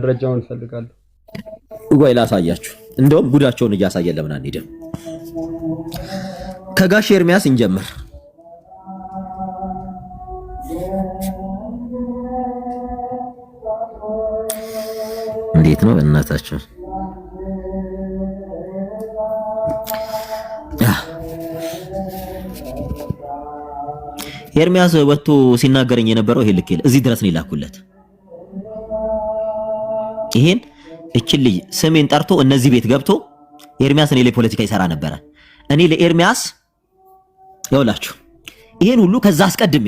መረጃውን ፈልጋለሁ ወይ ላሳያችሁ እንደውም ጉዳቸውን እያሳየን ለምን አንሄድም ከጋሽ ኤርሚያስ እንጀምር እንዴት ነው እናታችሁ ኤርሚያስ ወጥቶ ሲናገረኝ የነበረው ይሄ ልክ ይል እዚህ ድረስ ነው ይላኩለት ይሄን እቺ ልጅ ስሜን ጠርቶ እነዚህ ቤት ገብቶ ኤርሚያስ እኔ ለፖለቲካ ይሰራ ነበር እኔ ለኤርሚያስ ይውላችሁ ይሄን ሁሉ ከዛ አስቀድሜ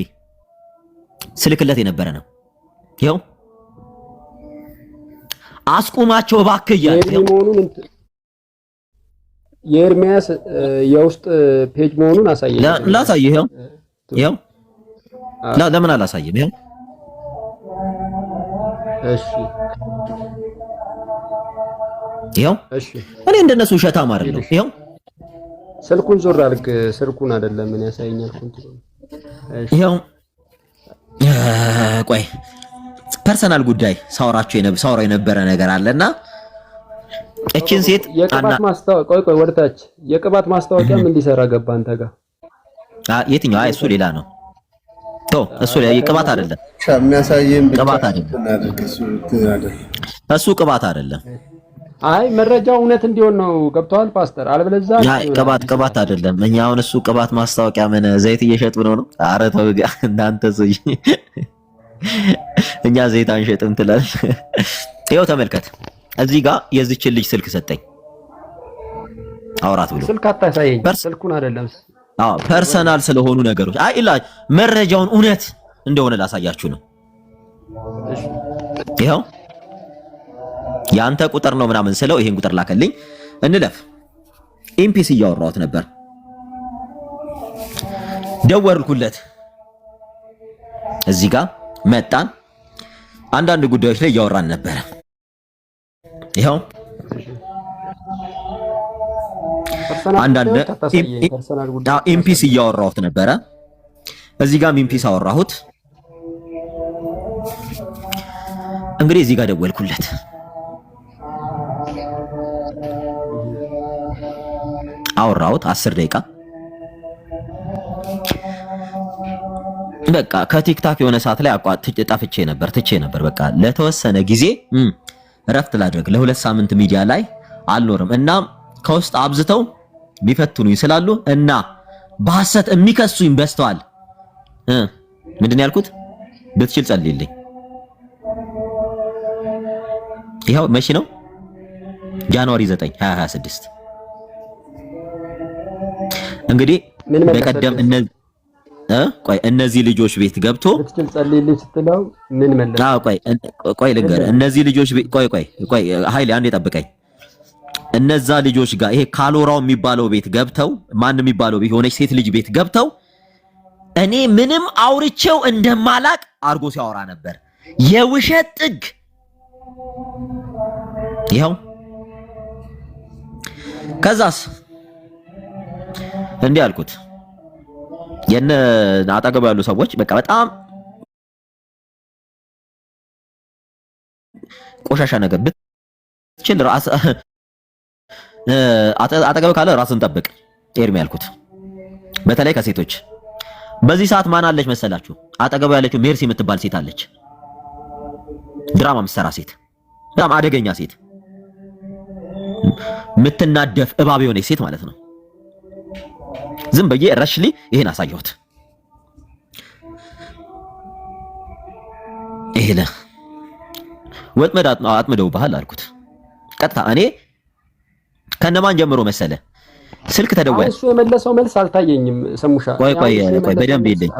ስልክለት የነበረ ነው ይው አስቁማቸው እባክህ መሆኑን የኤርሚያስ የውስጥ ፔጅ መሆኑን አሳየኝ ላሳየህ ይው ለምን አላሳየም ይው እሺ ይው እሺ እኔ እንደነሱ ሸታም አይደለም ይው ስልኩን ዞር አድርግ ስልኩን አይደለም ምን ያሳየኛል ኮንትሮል እሺ ይው ቆይ ፐርሰናል ጉዳይ ሳወራው የነበረ ነገር አለና እቺን ሴት የቅባት ማስታወቂያ ቆይ ወርታች የቅባት ማስታወቂያ ምን ሊሰራ ገባ አንተ ጋር የትኛው አይ እሱ ሌላ ነው እሱ የቅባት አይደለም የሚያሳየን ቅባት አይደለም እሱ ቅባት አይደለም አይ መረጃው እውነት እንዲሆን ነው ገብቷል ፓስተር አልበለዚያ አይ ቅባት አይደለም እኛ አሁን እሱ ቅባት ማስታወቂያ ምን ዘይት እየሸጥ ነው ኧረ ተው እናንተ ሰይ እኛ ዘይት አንሸጥም ትላል ይኸው ተመልከት እዚህ ጋር የዚችን ልጅ ስልክ ሰጠኝ አውራት ብሎ ስልክ አታሳየኝ ስልኩን አይደለም ፐርሰናል ስለሆኑ ነገሮች አይ ኢላ መረጃውን እውነት እንደሆነ ላሳያችሁ ነው ይኸው ያንተ ቁጥር ነው ምናምን ስለው ይሄን ቁጥር ላከልኝ እንለፍ ኤምፒሲ እያወራሁት ነበር ደወልኩለት እዚህ ጋር መጣን አንዳንድ ጉዳዮች ላይ እያወራን ነበር ይኸው አንዳንድ ኤምፒሲ እያወራሁት ነበር እዚህ ጋር ኤምፒሲ አወራሁት እንግዲህ እዚህ ጋር ደወልኩለት አወራሁት 10 ደቂቃ በቃ ከቲክታክ የሆነ ሰዓት ላይ ጠፍቼ ነበር በቃ ለተወሰነ ጊዜ ረፍት ላድርግ ለ2 ሳምንት ሚዲያ ላይ አልኖርም እና ከውስጥ አብዝተው ቢፈትኑኝ ስላሉ እና በሐሰት የሚከሱኝ በስተዋል ምንድነው ያልኩት ብትችል ጸልይልኝ ይሄው መቼ ነው ጃንዋሪ 9 2026 እንግዲህ በቀደም እነዚህ ልጆች ቤት ገብቶ ብትችል ጸልይልኝ ስትለው ምን መለሰ ቆይ ልንገር እነዚህ ልጆች ቆይ ኃይሌ አንዴ ጠብቀኝ እነዛ ልጆች ጋር ይሄ ካሎራው የሚባለው ቤት ገብተው ማን የሚባለው ቤት የሆነች ሴት ልጅ ቤት ገብተው እኔ ምንም አውርቼው እንደማላቅ አርጎ ሲያወራ ነበር የውሸት ጥግ ይሄው ከዛስ እንዴ አልኩት የነ አጠገብ ያሉ ሰዎች በቃ በጣም ቆሻሻ ነገር ብትችል ራስ አጠገብ ካለ ራስን ጠብቅ ኤርሚ ያልኩት በተለይ ከሴቶች በዚህ ሰዓት ማን አለች መሰላችሁ አጠገብ ያለችው ሜርሲ የምትባል ሴት አለች ድራማ ምሰራ ሴት በጣም አደገኛ ሴት ምትናደፍ እባብ የሆነች ሴት ማለት ነው ዝም በየ ረሽሊ ይሄን አሳየሁት ይሄለ ወጥመድ አጥመደው ባህል አልኩት ቀጥታ እኔ ከነማን ጀምሮ መሰለ ስልክ ተደወለ እሱ የመለሰው መልስ አልታየኝም ሰሙሻ ቆይ በደንብ ይልኝ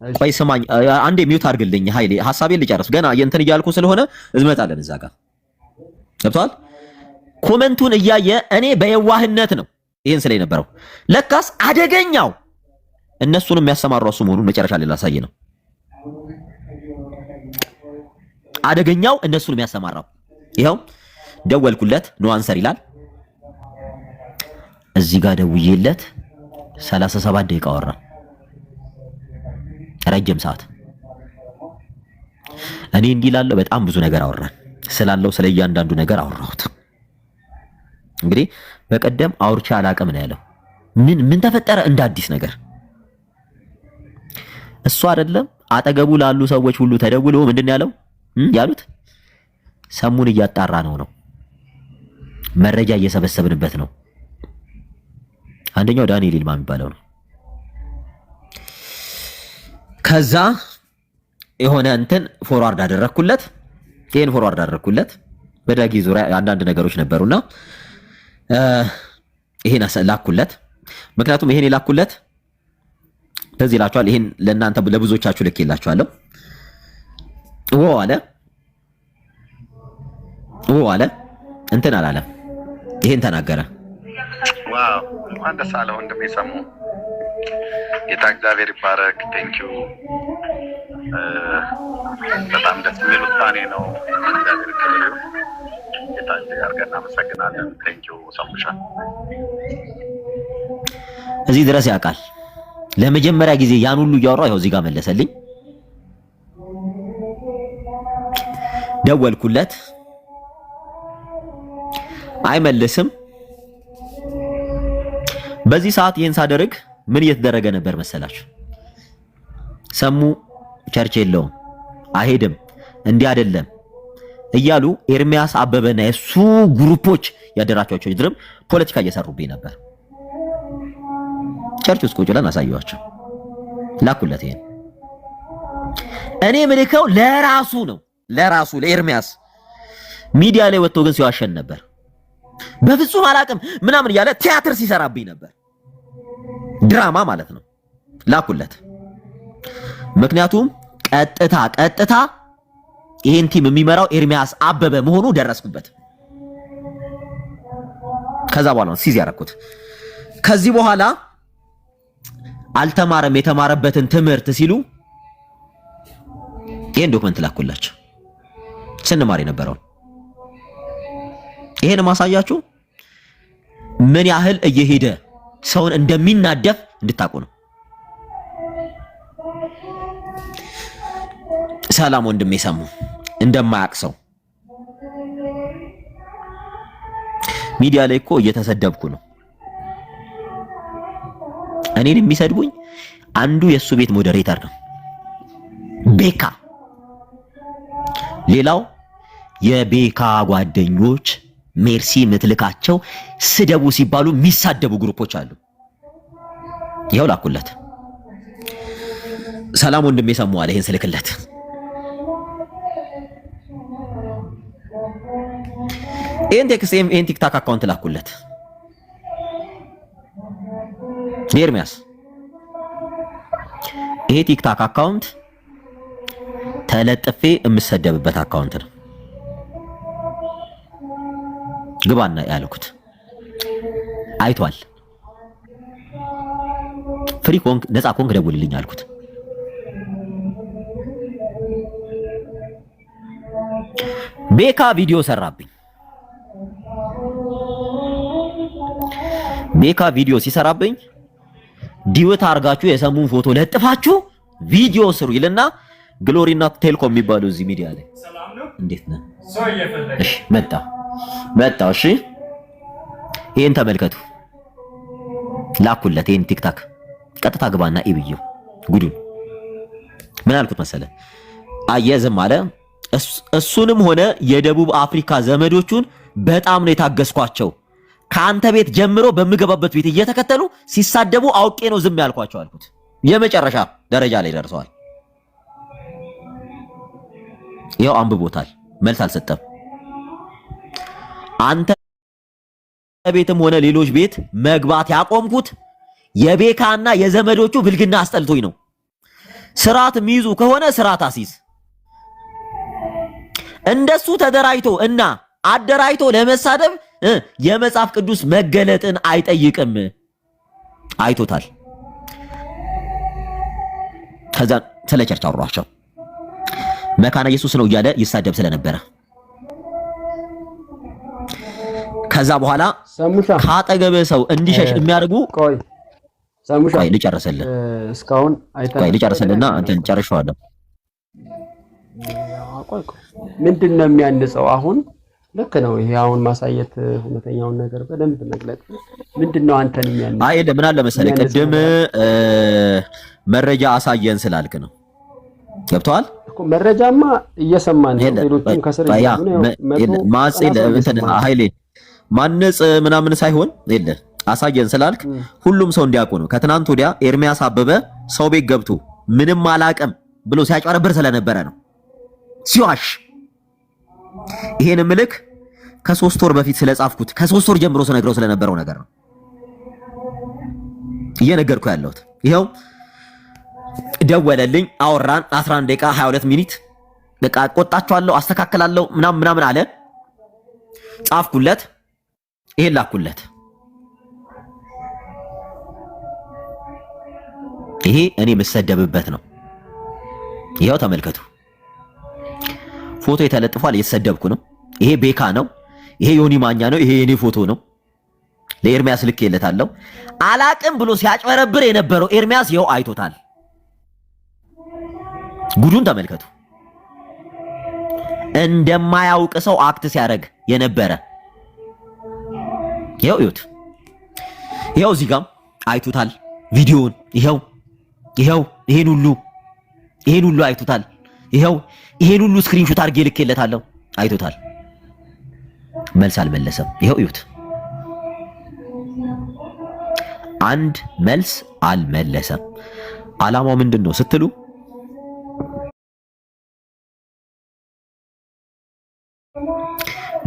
ቆይ ስማኝ አንዴ ሚውት አድርግልኝ ኃይሌ ሐሳቤን ልጨርስ ገና የእንትን እያልኩ ስለሆነ እዝመጣለን እዛ ጋር ገብቷል ኮሜንቱን እያየ እኔ በየዋህነት ነው ይሄን ስለይ ነበረው ለካስ አደገኛው እነሱንም ያሰማራው እሱ መሆኑን መጨረሻ ላይ ላሳየ ነው አደገኛው እነሱንም ያሰማራው ይሄው ደወልኩለት ኖ አንሰር ይላል እዚህ ጋር ደውዬለት 37 ደቂቃ አወራ ረጅም ሰዓት እኔ እንዲላለው በጣም ብዙ ነገር አወራን ስላለው ስለ እያንዳንዱ ነገር አወራሁት። እንግዲህ በቀደም አውርቻ አላቅም ነው ያለው። ምን ተፈጠረ እንደ አዲስ ነገር? እሱ አይደለም አጠገቡ ላሉ ሰዎች ሁሉ ተደውሎ ምንድን ያለው ያሉት ሰሙን እያጣራ ነው፣ መረጃ እየሰበሰብንበት ነው። አንደኛው ዳንኤል ይልማ የሚባለው ነው። ከዛ የሆነ እንትን ፎርዋርድ አደረኩለት። ይሄን ፎርዋርድ አደረኩለት። በዳጊ ዙሪያ አንዳንድ ነገሮች ነበሩና ይሄን ላኩለት። ምክንያቱም ይሄን የላኩለት ተዚህ ይላችኋል። ይሄን ለእናንተ ለብዙዎቻችሁ ልኬላችኋለሁ። አለ እንትን አላለም። ይሄን ተናገረ። ዋው እንኳን ደስ አለ ወንድሜ ሰሙ። ጌታ እግዚአብሔር ይባረክ። ቴንኪዩ። በጣም ደስ የሚል ውሳኔ ነው። እግዚአብሔር ይባረክ። ጌታ እግዚአብሔር እናመሰግናለን። ቴንኪዩ ሰሙሻ። እዚህ ድረስ ያውቃል። ለመጀመሪያ ጊዜ ያን ሁሉ እያወራው ይኸው እዚህ ጋር መለሰልኝ። ደወልኩለት፣ አይመልስም። በዚህ ሰዓት ይሄን ሳደርግ ምን እየተደረገ ነበር መሰላችሁ? ሰሙ ቸርች የለውም አይሄድም፣ እንዲህ አይደለም እያሉ ኤርሚያስ አበበና የሱ ግሩፖች ያደራቸው ድርም ፖለቲካ እየሰሩብኝ ነበር። ቸርች ውስጥ ቁጭ ብለን አሳየኋቸው፣ ላኩለት። ይሄን እኔ ምልከው ለራሱ ነው፣ ለራሱ ለኤርሚያስ። ሚዲያ ላይ ወጥቶ ግን ሲዋሸን ነበር። በፍጹም አላቅም ምናምን እያለ ቲያትር ሲሰራብኝ ነበር፣ ድራማ ማለት ነው። ላኩለት። ምክንያቱም ቀጥታ ይሄን ቲም የሚመራው ኤርሚያስ አበበ መሆኑ ደረስኩበት። ከዛ በኋላ ነው ሲዝ ያደረኩት። ከዚህ በኋላ አልተማረም የተማረበትን ትምህርት ሲሉ ይሄን ዶክመንት ላኩላቸው፣ ስንማር የነበረው። ይሄን ማሳያችሁ ምን ያህል እየሄደ ሰውን እንደሚናደፍ እንድታቁ ነው። ሰላም ወንድሜ ሰሙ እንደማያቅ ሰው ሚዲያ ላይ እኮ እየተሰደብኩ ነው። እኔን የሚሰድቡኝ አንዱ የሱ ቤት ሞዴሬተር ነው ቤካ፣ ሌላው የቤካ ጓደኞች ሜርሲ ምትልካቸው ስደቡ ሲባሉ የሚሳደቡ ግሩፖች አሉ። ይኸው ላኩለት። ሰላም ወንድሜ ሰሙ አለ። ይሄን ስልክለት ይሄን ቴክስት ይሄን ቲክታክ አካውንት ላኩለት። ኤርሚያስ ይሄ ቲክታክ አካውንት ተለጥፌ የምሰደብበት አካውንት ነው፣ ግባና ያልኩት አይቷል። ፍሪ ኮንክ ነፃ ኮንክ ደውልልኝ አልኩት። ቤካ ቪዲዮ ሰራብኝ። ቤካ ቪዲዮ ሲሰራብኝ ዲዩት አርጋችሁ የሰሙን ፎቶ ለጥፋችሁ ቪዲዮ ስሩ ይልና ግሎሪና ቴልኮም የሚባሉ እዚህ ሚዲያ ላይ እንዴት ነህ? እሺ መጣ። እሺ ይሄን ተመልከቱ። ላኩለት ይሄን ቲክታክ ቀጥታ ግባና ኢብዩ ጉዱን ምን አልኩት መሰለ? አየዝም አለ። እሱንም ሆነ የደቡብ አፍሪካ ዘመዶቹን በጣም ነው የታገስኳቸው። ከአንተ ቤት ጀምሮ በምገባበት ቤት እየተከተሉ ሲሳደቡ አውቄ ነው ዝም ያልኳቸው አልኩት። የመጨረሻ ደረጃ ላይ ደርሰዋል። ይኸው አንብቦታል፣ መልስ አልሰጠም። አንተ ቤትም ሆነ ሌሎች ቤት መግባት ያቆምኩት የቤካና የዘመዶቹ ብልግና አስጠልቶኝ ነው። ስርዓት የሚይዙ ከሆነ ስርዓት አሲዝ። እንደሱ ተደራጅቶ እና አደራጅቶ ለመሳደብ የመጽሐፍ ቅዱስ መገለጥን አይጠይቅም። አይቶታል። ከዛ ስለ ቸርች አወራቸው። መካነ ኢየሱስ ነው እያለ ይሳደብ ስለነበረ ከዛ በኋላ ካጠገበ ሰው እንዲሸሽ የሚያደርጉ ሰሙሻ ልጨርሰልህ እስካሁን አይታ ልጨርሰልህና አንተን ጨርሻለሁ። ምንድነው የሚያንጸው? አሁን ልክ ነው ይሄ አሁን ማሳየት ሁለተኛውን ነገር በደንብ መግለጥ ምንድነው አንተን የሚያንጸው? አይ ምን አለ መሰለህ ቅድም መረጃ አሳየን ስላልክ ነው። ገብቷል እኮ መረጃማ እየሰማን ነው። ሌሎችም ከስር ማጽ እንትን ኃይሌ ማነጽ ምናምን ሳይሆን የለ አሳየን ስላልክ ሁሉም ሰው እንዲያውቁ ነው። ከትናንት ወዲያ ኤርሚያስ አበበ ሰው ቤት ገብቶ ምንም አላቅም ብሎ ሲያጨረብር ስለነበረ ነው ሲዋሽ። ይሄን ምልክ ከ3 ወር በፊት ስለጻፍኩት ከ3 ወር ጀምሮ ስነግረው ስለነበረው ነገር ነው እየነገርኩ ያለሁት። ይሄው ደወለልኝ፣ አወራን 11 ደቂቃ 22 ሚኒት። በቃ ቆጣቸዋለሁ፣ አስተካክላለሁ ምናምን አለ። ጻፍኩለት፣ ይሄን ላኩለት። ይሄ እኔ የምሰደብበት ነው። ይሄው ተመልከቱ፣ ፎቶ የተለጥፏል፣ እየተሰደብኩ ነው። ይሄ ቤካ ነው፣ ይሄ ዮኒ ማኛ ነው፣ ይሄ የኔ ፎቶ ነው። ለኤርሚያስ ልኬለታለሁ። አላቅም ብሎ ሲያጭበረብር የነበረው ኤርሚያስ ይሄው አይቶታል። ጉዱን ተመልከቱ። እንደማያውቅ ሰው አክት ሲያደርግ የነበረ ይሄው እዩት። ይሄው እዚህ ጋር አይቶታል ቪዲዮውን። ይሄው ይሄን ሁሉ አይቶታል። ይሄው ይሄን ሁሉ ስክሪንሾት አድርጌ ልኬለታለሁ። አይቶታል። መልስ አልመለሰም። ይሄው እዩት። አንድ መልስ አልመለሰም። ዓላማው ምንድነው ስትሉ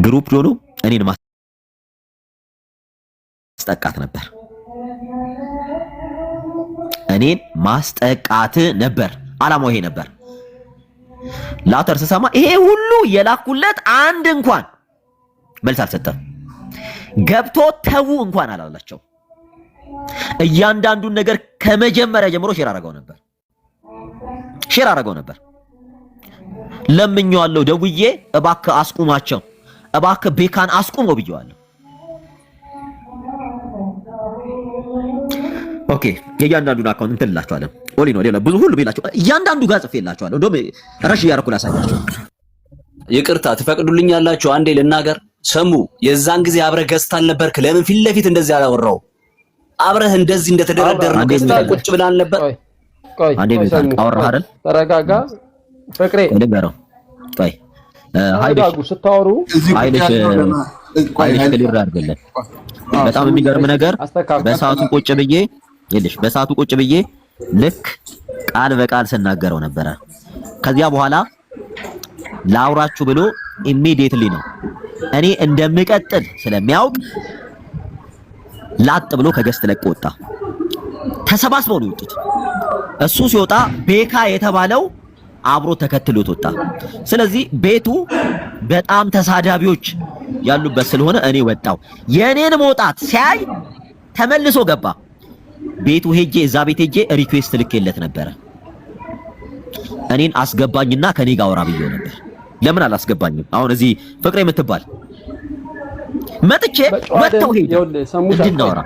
ግሩፕ ዶሎ እኔን ማስጠቃት ነበር። እኔን ማስጠቃት ነበር። ዓላማው ይሄ ነበር። ላተር ስሰማ ይሄ ሁሉ የላኩለት አንድ እንኳን መልስ አልሰጠም። ገብቶ ተው እንኳን አላላቸው። እያንዳንዱን ነገር ከመጀመሪያ ጀምሮ ሼር አረጋው ነበር። ለምኜዋለሁ፣ ደውዬ እባክህ አስቁማቸው፣ እባክህ ቤካን አስቁመው ብየዋለሁ። ኦኬ የእያንዳንዱን አካውንት እንትን እላቸዋለሁ። ኦሊ ነው ሌላ ብዙ ሁሉ ቢላቸው እያንዳንዱ ጋር ጽፌላቸዋለሁ። እንደውም ረሽ እያደረኩ ላሳያቸው። ይቅርታ ትፈቅዱልኛላችሁ? አንዴ ልናገር። ሰሙ የዛን ጊዜ አብረህ ገዝታል ነበርክ? ለምን ፊት ለፊት እንደዚህ አላወራው? አብረህ እንደዚህ እንደተደረደርን ገዝታ ቁጭ ብላል ነበር። ቆይ አንዴ ቢታል አወራህ አይደል? ተረጋጋ ፍቅሬ። እንደገረው ቆይ ሃይዳጉ ስታወሩ አይልሽ ክሊር አድርገለት። በጣም የሚገርም ነገር በሰዓቱ ቁጭ ብዬ ልክ ቃል በቃል ስናገረው ነበረ። ከዚያ በኋላ ላውራችሁ ብሎ ኢሚዲየትሊ ነው እኔ እንደምቀጥል ስለሚያውቅ ላጥ ብሎ ከገስት ለቆ ወጣ። ተሰባስበው ነው የወጡት። እሱ ሲወጣ ቤካ የተባለው አብሮ ተከትሎት ወጣ። ስለዚህ ቤቱ በጣም ተሳዳቢዎች ያሉበት ስለሆነ እኔ ወጣው። የኔን መውጣት ሲያይ ተመልሶ ገባ። ቤቱ ሄጄ እዛ ቤት ሄጄ ሪኩዌስት ልኬለት ነበረ። እኔን አስገባኝና ከኔ ጋር አውራ ብዬው ነበር። ለምን አላስገባኝም? አሁን እዚህ ፍቅሬ የምትባል መጥቼ ወጣው ሄጄ እንድናወራ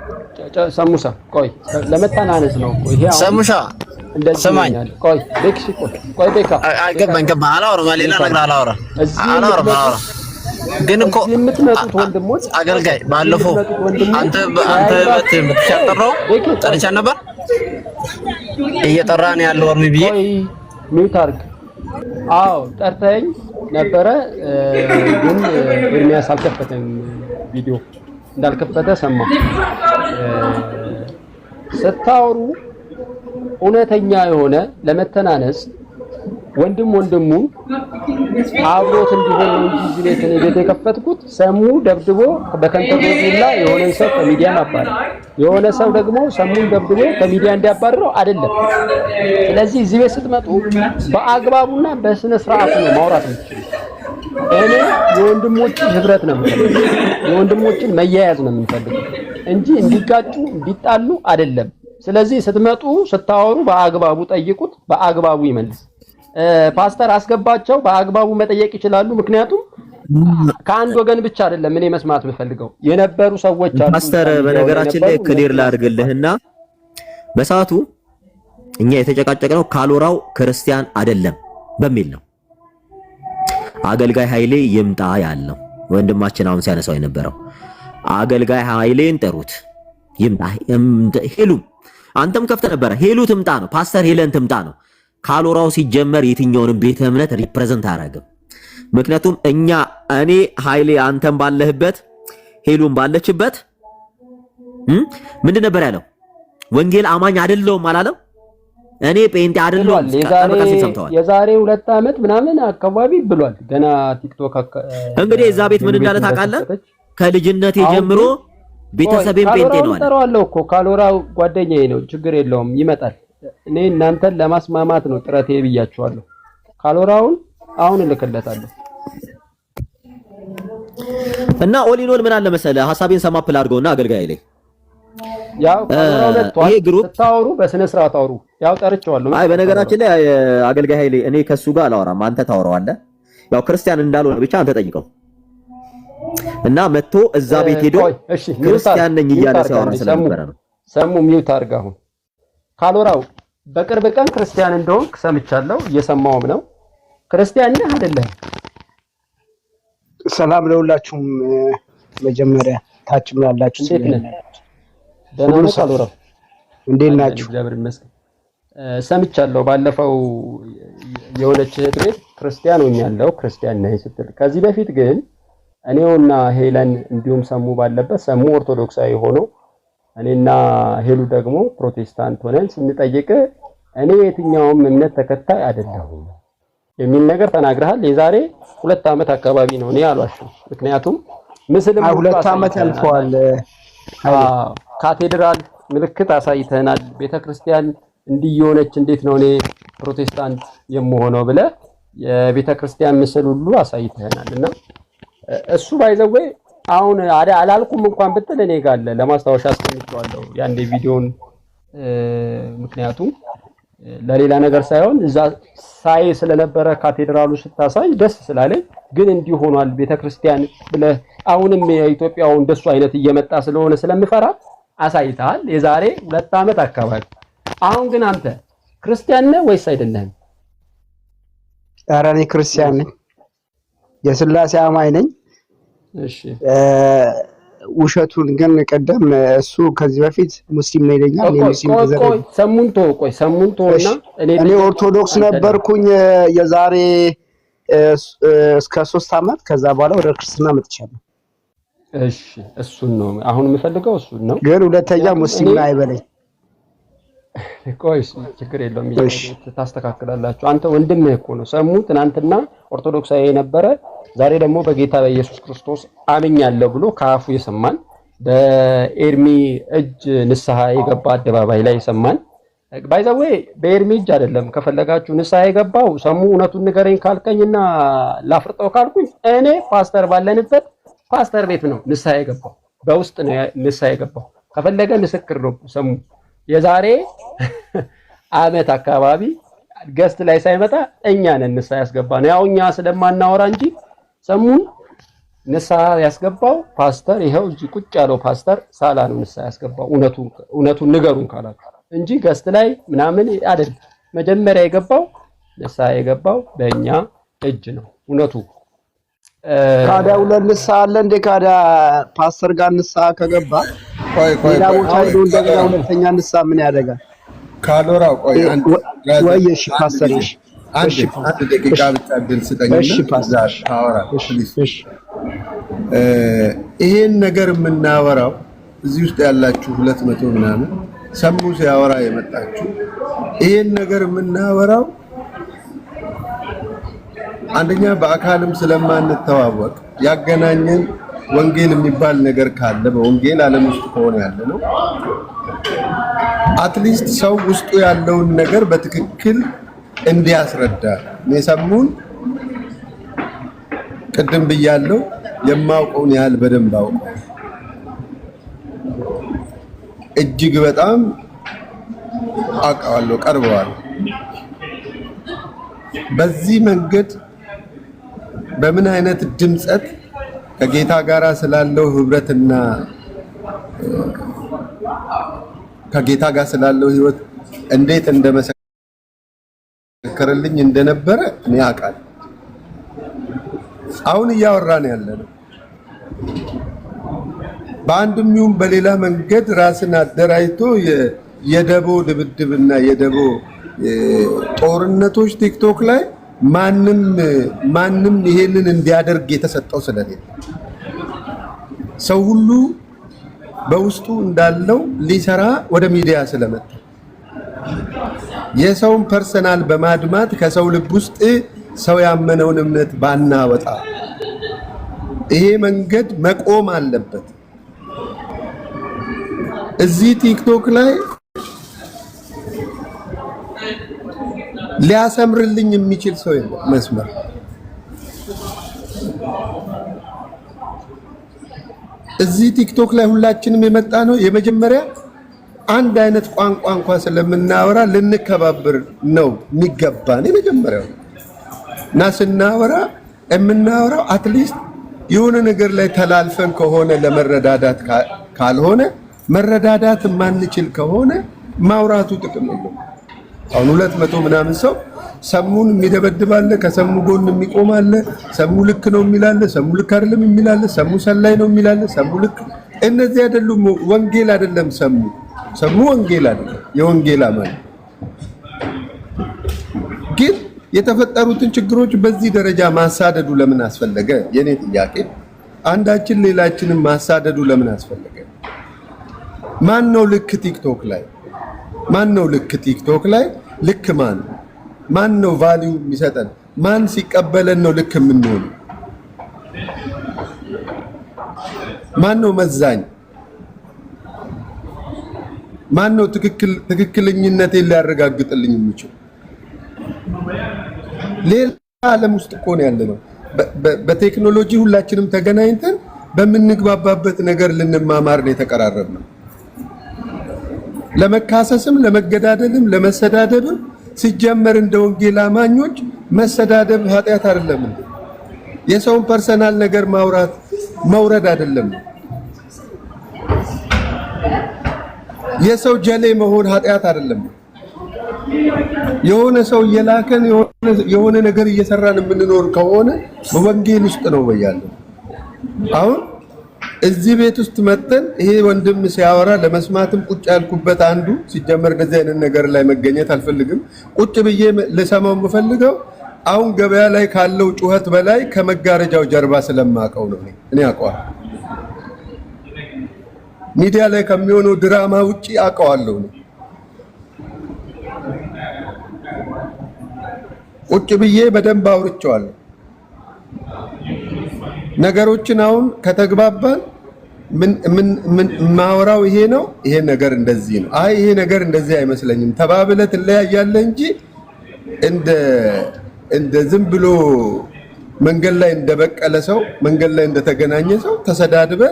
ሰሙሳ ቆይ ለመታናነስ ነው። ይሄ አሁን ሰሙሻ ሰማኝ። ቆይ ቤካ ገባኝ አላወራም። ሌላ ነገር አላወራም። ግን እኮ የምትመጡት ወንድሞች አገልጋይ ባለፈው አንተ የምትሸጥረው ጠርቻ ነበር እየጠራን ያለው ወርሚ ብዬ ሚውት አድርግ። አዎ ጠርተኝ ነበረ፣ ግን ኤርሚያስ አልከፈተም። ቪዲዮ እንዳልከፈተ ሰማሁ። ስታወሩ እውነተኛ የሆነ ለመተናነስ ወንድሙ አብሮት እንዲሆን ነው እንጂ እዚህ ቤት እኔ ቤት የከፈትኩት ሰሙ ደብድቦ በከንተሮላ የሆነ ሰው ከሚዲያ ማባረር፣ የሆነ ሰው ደግሞ ሰሙን ደብድቦ ከሚዲያ እንዲያባረረው አይደለም። ስለዚህ እዚህ ቤት ስትመጡ በአግባቡና በስነ ስርዓቱ ነው ማውራት የምትችሉት። እኔ የወንድሞችን ህብረት ነው የምፈልገው፣ የወንድሞችን መያያዝ ነው የምፈልገው እንጂ እንዲጋጩ እንዲጣሉ አይደለም። ስለዚህ ስትመጡ ስታወሩ በአግባቡ ጠይቁት፣ በአግባቡ ይመልስ። ፓስተር አስገባቸው በአግባቡ መጠየቅ ይችላሉ። ምክንያቱም ከአንድ ወገን ብቻ አይደለም እኔ መስማት የምፈልገው የነበሩ ሰዎች አሉ። ፓስተር በነገራችን ላይ ክሊር ላድርግልህና በሰዓቱ እኛ የተጨቃጨቅነው ካሎራው ክርስቲያን አይደለም በሚል ነው። አገልጋይ ኃይሌ ይምጣ ያለው ወንድማችን አሁን ሲያነሳው የነበረው አገልጋይ ኃይሌን ጠሩት ይምጣ። ሄሉ አንተም ከፍተ ነበረ ሄሉ ትምጣ ነው፣ ፓስተር ሄለን ትምጣ ነው። ካሎራው ሲጀመር የትኛውንም ቤተ እምነት ሪፕሬዘንት አያደርግም። ምክንያቱም እኔ ኃይሌ አንተም ባለህበት ሄሉም ባለችበት ምንድን ነበር ያለው? ወንጌል አማኝ አይደለሁም አላለም። እኔ ጴንጤ አይደለሁም የዛሬ 2 ዓመት ምናምን አካባቢ ብሏል። ገና ቲክቶክ እንግዲህ እዛ ቤት ምን እንዳለ ታውቃለህ? ከልጅነቴ ጀምሮ ቤተሰቤን ጴንጤ ነው አለ። ጠራዋለሁ እኮ ካሎራው ጓደኛዬ ነው፣ ችግር የለውም ይመጣል። እኔ እናንተን ለማስማማት ነው ጥረቴ ብያችኋለሁ። ካሎራውን አሁን እልክለታለሁ። እና ኦሊኖል ምን አለ መሰለህ ሐሳቤን ሰማፕል አድርገውና አገልጋይ ላይ ያው ይሄ ግሩፕ ታወሩ በስነ ስርዓት አውሩ። ያው ጠርቼዋለሁ። አይ በነገራችን ላይ አገልጋይ ኃይሌ እኔ ከሱ ጋር አላወራም፣ አንተ ታወራዋለህ። ያው ክርስቲያን እንዳልሆነ ብቻ አንተ ጠይቀው እና መጥቶ እዛ ቤት ሄዶ ክርስቲያን ነኝ እያለ ሲያወራ ስለነበረ ነው። ሰሙ ሚውት አድርግ። አሁን ካሎራው በቅርብ ቀን ክርስቲያን እንደሆንክ ሰምቻለሁ፣ እየሰማውም ነው። ክርስቲያን ነህ አይደለም? ሰላም ለሁላችሁም። መጀመሪያ ታችም ያላችሁ ደህና ነው ካሎራው? እንዴት ናችሁ? እግዚአብሔር ይመስገን። ሰምቻለሁ ባለፈው የሆነች እህት ቤት ክርስቲያን ሆኛለሁ ክርስቲያን ነኝ ስትል፣ ከዚህ በፊት ግን እኔውና ሄለን እንዲሁም ሰሙ ባለበት ሰሙ ኦርቶዶክሳዊ ሆኖ እኔና ሄሉ ደግሞ ፕሮቴስታንት ሆነን ስንጠይቅ እኔ የትኛውም እምነት ተከታይ አይደለሁም የሚል ነገር ተናግረሃል። የዛሬ 2 ዓመት አካባቢ ነው። እኔ አልዋሽም። ምክንያቱም ምስልም 2 ዓመት ያልፈዋል። ካቴድራል ምልክት አሳይተናል። ቤተክርስቲያን እንዲየሆነች እንዴት ነው እኔ ፕሮቴስታንት የምሆነው ብለ የቤተክርስቲያን ምስል ሁሉ አሳይተናልና እሱ ባይዘው አሁን አላልኩም እንኳን ብትል እኔ ጋር አለ ለማስታወሻ አስቀምጬዋለሁ ያንዴ ቪዲዮን። ምክንያቱም ለሌላ ነገር ሳይሆን እዛ ሳይ ስለነበረ ካቴድራሉ ስታሳይ ደስ ስላለኝ ግን እንዲህ ሆኗል ቤተክርስቲያን ብለ አሁንም የኢትዮጵያው እንደሱ አይነት እየመጣ ስለሆነ ስለምፈራ አሳይታል የዛሬ 2 ዓመት አካባቢ። አሁን ግን አንተ ክርስቲያን ነህ ወይስ አይደለህም? ኧረ እኔ ክርስቲያን ነኝ፣ የሥላሴ አማኝ ነኝ። እሺ ውሸቱን ግን ቀደም እሱ ከዚህ በፊት ሙስሊም ነው ይለኛል። እኔ ሙስሊም ዘር ሰሙንቶና እኔ ኦርቶዶክስ ነበርኩኝ የዛሬ እስከ 3 ዓመት። ከዛ በኋላ ወደ ክርስትና መጥቻለሁ። እሺ እሱን ነው አሁን የምፈልገው፣ እሱን ነው። ግን ሁለተኛ ሙስሊም አይበለኝ። ቆይ ችግር የለውም ታስተካክላላችሁ። አንተ ወንድምህ እኮ ነው። ሰሙ ትናንትና ኦርቶዶክሳዊ የነበረ ዛሬ ደግሞ በጌታ በኢየሱስ ክርስቶስ አምኛለሁ ብሎ ካፉ የሰማን በኤርሚ እጅ ንስሐ የገባ አደባባይ ላይ የሰማን ባይዘዌ በኤርሚ እጅ አይደለም። ከፈለጋችሁ ንስሐ የገባው ሰሙ እውነቱን ንገረኝ ካልከኝና ላፍርጠው ካልኩኝ እኔ ፓስተር ባለንበት ፓስተር ቤት ነው ንስሐ የገባው፣ በውስጥ ነው ንስሐ የገባው። ከፈለገ ምስክር ነው ሰሙ የዛሬ ዓመት አካባቢ ገስት ላይ ሳይመጣ እኛ ነን ንስሐ ያስገባነው። ያው እኛ ስለማናወራ እንጂ ሰሙን ንስሐ ያስገባው ፓስተር ይሄው እዚህ ቁጭ ያለው ፓስተር ሳላ ነው ንስሐ ያስገባው። እውነቱን ንገሩን ካላችሁ እንጂ ገስት ላይ ምናምን አይደል። መጀመሪያ የገባው ንስሐ የገባው በእኛ እጅ ነው እውነቱ። ካዳ ሁለት ንስሐ አለ እንደ ካዳ ፓስተር ጋር ንስሐ ከገባ ቆይ እንደገና ሁለተኛ ንስሐ ምን ያደርጋል? ካሎራው ቆይ ወይ እሺ ፓስተር እሺ አንድ ደቂቃ ብቻ እድል ስጠኝና እሺ ፓስተር ታወራ። እሺ ይሄን ነገር የምናወራው እዚህ ውስጥ ያላችሁ 200 ምናምን ሰሙ ሲያወራ የመጣችሁ ይሄን ነገር የምናወራው አንደኛ በአካልም ስለማንተዋወቅ ያገናኘን ወንጌል የሚባል ነገር ካለ በወንጌል ዓለም ውስጥ ሆነ ያለ ነው። አትሊስት ሰው ውስጡ ያለውን ነገር በትክክል እንዲያስረዳ የሰሙን ቅድም ብያለሁ። የማውቀውን ያህል በደንብ አውቀው እጅግ በጣም አውቀዋለሁ፣ ቀርበዋል። በዚህ መንገድ በምን አይነት ድምጸት ከጌታ ጋር ስላለው ህብረትና ከጌታ ጋር ስላለው ህይወት እንዴት እንደመሰከረልኝ እንደነበረ እኔ አውቃለሁ። አሁን እያወራን ያለነው በአንድም ይሁን በሌላ መንገድ ራስን አደራጅቶ የደቦ ድብድብና የደቦ ጦርነቶች ቲክቶክ ላይ ማንም ይሄንን እንዲያደርግ የተሰጠው ስለሌለ ሰው ሁሉ በውስጡ እንዳለው ሊሰራ ወደ ሚዲያ ስለመጣ የሰውን ፐርሰናል በማድማት ከሰው ልብ ውስጥ ሰው ያመነውን እምነት ባናወጣ ይሄ መንገድ መቆም አለበት። እዚህ ቲክቶክ ላይ ሊያሰምርልኝ የሚችል ሰው የለም። መስመር እዚህ ቲክቶክ ላይ ሁላችንም የመጣ ነው የመጀመሪያ አንድ አይነት ቋንቋ እንኳን ስለምናወራ ልንከባበር ነው የሚገባን የመጀመሪያው እና ስናወራ የምናወራው አትሊስት የሆነ ነገር ላይ ተላልፈን ከሆነ ለመረዳዳት ካልሆነ መረዳዳት ማንችል ከሆነ ማውራቱ ጥቅም የለውም። አሁን 200 ምናምን ሰው ሰሙን የሚደበድባለ ከሰሙ ጎን የሚቆማለ ሰሙ ልክ ነው የሚላለ ሰሙ ልክ አይደለም የሚላለ ሰሙ ሰላይ ነው የሚላለ ሰሙ ልክ እነዚህ አይደሉም። ወንጌል አይደለም ሰሙ ወንጌል አይደለም የወንጌል አማኝ ግን የተፈጠሩትን ችግሮች በዚህ ደረጃ ማሳደዱ ለምን አስፈለገ? የኔ ጥያቄ አንዳችን ሌላችንን ማሳደዱ ለምን አስፈለገ? ማን ነው ልክ ቲክቶክ ላይ? ማን ነው ልክ ቲክቶክ ላይ? ልክ ማን ነው ቫልዩ የሚሰጠን? ማን ሲቀበለን ነው ልክ የምንሆነው? ማን ነው መዛኝ? ማን ነው ትክክለኝነቴን ሊያረጋግጥልኝ የሚችል? ሌላ ዓለም ውስጥ እኮ ነው ያለነው። በቴክኖሎጂ ሁላችንም ተገናኝተን በምንግባባበት ነገር ልንማማር ነው የተቀራረብነው። ለመካሰስም ለመገዳደልም ለመሰዳደብም ሲጀመር እንደ ወንጌል አማኞች መሰዳደብ ኃጢአት አይደለም። የሰውን ፐርሰናል ነገር ማውራት መውረድ አይደለም። የሰው ጀሌ መሆን ኃጢአት አይደለም። የሆነ ሰው እየላከን የሆነ ነገር እየሰራን የምንኖር ከሆነ በወንጌል ውስጥ ነው በያለው። አሁን እዚህ ቤት ውስጥ መጥተን ይሄ ወንድም ሲያወራ ለመስማትም ቁጭ ያልኩበት አንዱ ሲጀመር እንደዚህ አይነት ነገር ላይ መገኘት አልፈልግም። ቁጭ ብዬ ልሰማው የምፈልገው አሁን ገበያ ላይ ካለው ጩኸት በላይ ከመጋረጃው ጀርባ ስለማቀው ነው። እኔ አውቀዋለሁ። ሚዲያ ላይ ከሚሆነው ድራማ ውጪ አውቀዋለሁ ነው። ቁጭ ብዬ በደንብ አውርቼዋለሁ። ነገሮችን አሁን ከተግባባን ምን ማወራው ይሄ ነው፣ ይሄ ነገር እንደዚህ ነው፣ አይ ይሄ ነገር እንደዚህ አይመስለኝም ተባብለ ትለያያለህ እንጂ እንደ ዝም ብሎ መንገድ ላይ እንደበቀለ ሰው መንገድ ላይ እንደተገናኘ ሰው ተሰዳድበ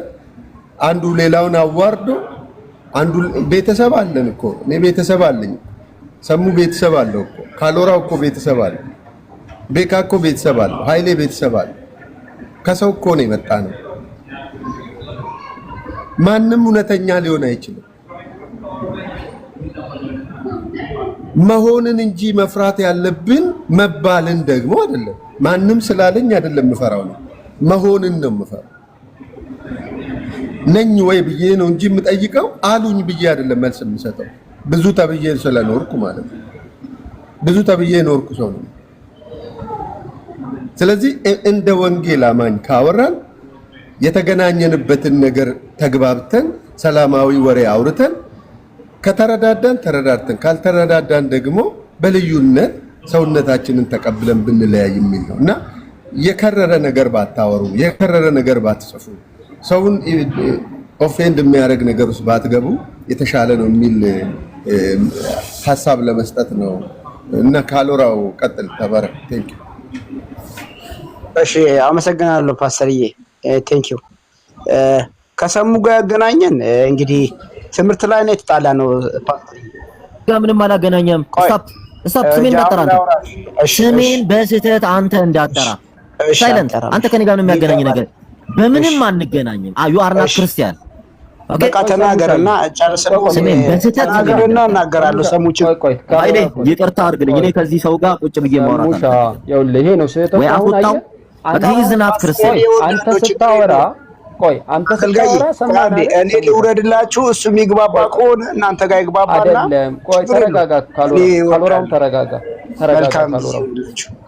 አንዱ ሌላውን አዋርዶ አንዱ ቤተሰብ አለን እኮ እኔ ቤተሰብ አለኝ። ሰሙ ቤተሰብ አለው እኮ ካሎራው እኮ ቤተሰብ አለ። ቤካ እኮ ቤተሰብ አለ። ኃይሌ ቤተሰብ አለ። ከሰው እኮ ነው የመጣ ነው። ማንም እውነተኛ ሊሆን አይችልም። መሆንን እንጂ መፍራት ያለብን መባልን ደግሞ አይደለም። ማንም ስላለኝ አይደለም የምፈራው ነው መሆንን ነው የምፈራው። ነኝ ወይ ብዬ ነው እንጂ የምጠይቀው አሉኝ ብዬ አይደለም መልስ የምሰጠው። ብዙ ተብዬ ስለኖርኩ ማለት ነው። ብዙ ተብዬ ኖርኩ ሰው ነው። ስለዚህ እንደ ወንጌል አማኝ ካወራን የተገናኘንበትን ነገር ተግባብተን ሰላማዊ ወሬ አውርተን ከተረዳዳን ተረዳድተን ካልተረዳዳን ደግሞ በልዩነት ሰውነታችንን ተቀብለን ብንለያይ የሚል ነው እና የከረረ ነገር ባታወሩ፣ የከረረ ነገር ባትጽፉ፣ ሰውን ኦፌንድ የሚያደርግ ነገር ውስጥ ባትገቡ የተሻለ ነው የሚል ሀሳብ ለመስጠት ነው እና ካሎራው ቀጥል። ተባረክ። ቴንክ ዩ። እሺ አመሰግናለሁ ፓስተርዬ። ቴንክ ዩ። ከሰሙ ጋር ያገናኘን እንግዲህ ትምህርት ላይ ነው የተጣላ ነው። ፓስተርዬ ጋር ምንም አላገናኘም። ስታፕ ስሜን እንዳጠራ ስሜን በስህተት አንተ እንዳጠራ ሳይለንት አንተ ከኔ ጋር ነው የሚያገናኝ ነገር በምንም አንገናኝም። ዩ አር ናት ክርስቲያን። በቃ ተናገርና ጨርሰው ስሜን በስህተት ተናገርና እናገራለሁ። ሰሙች አይኔ ይቅርታ አድርግልኝ። እኔ ከዚህ ሰው ጋር ቁጭ ብዬ ማውራት ይኸውልህ ይሄ ነው ስህተት። ወይ አፍጣው ይዝናት ክርስቲያን አንተ ስታወራ ቆይ አንተ ስታወራ ሰማና እኔ ልውረድላችሁ እሱ የሚግባባ ከሆነ እናንተ ጋር ይግባባና አይደለም። ቆይ ተረጋጋ። ካሎራም ተረጋጋ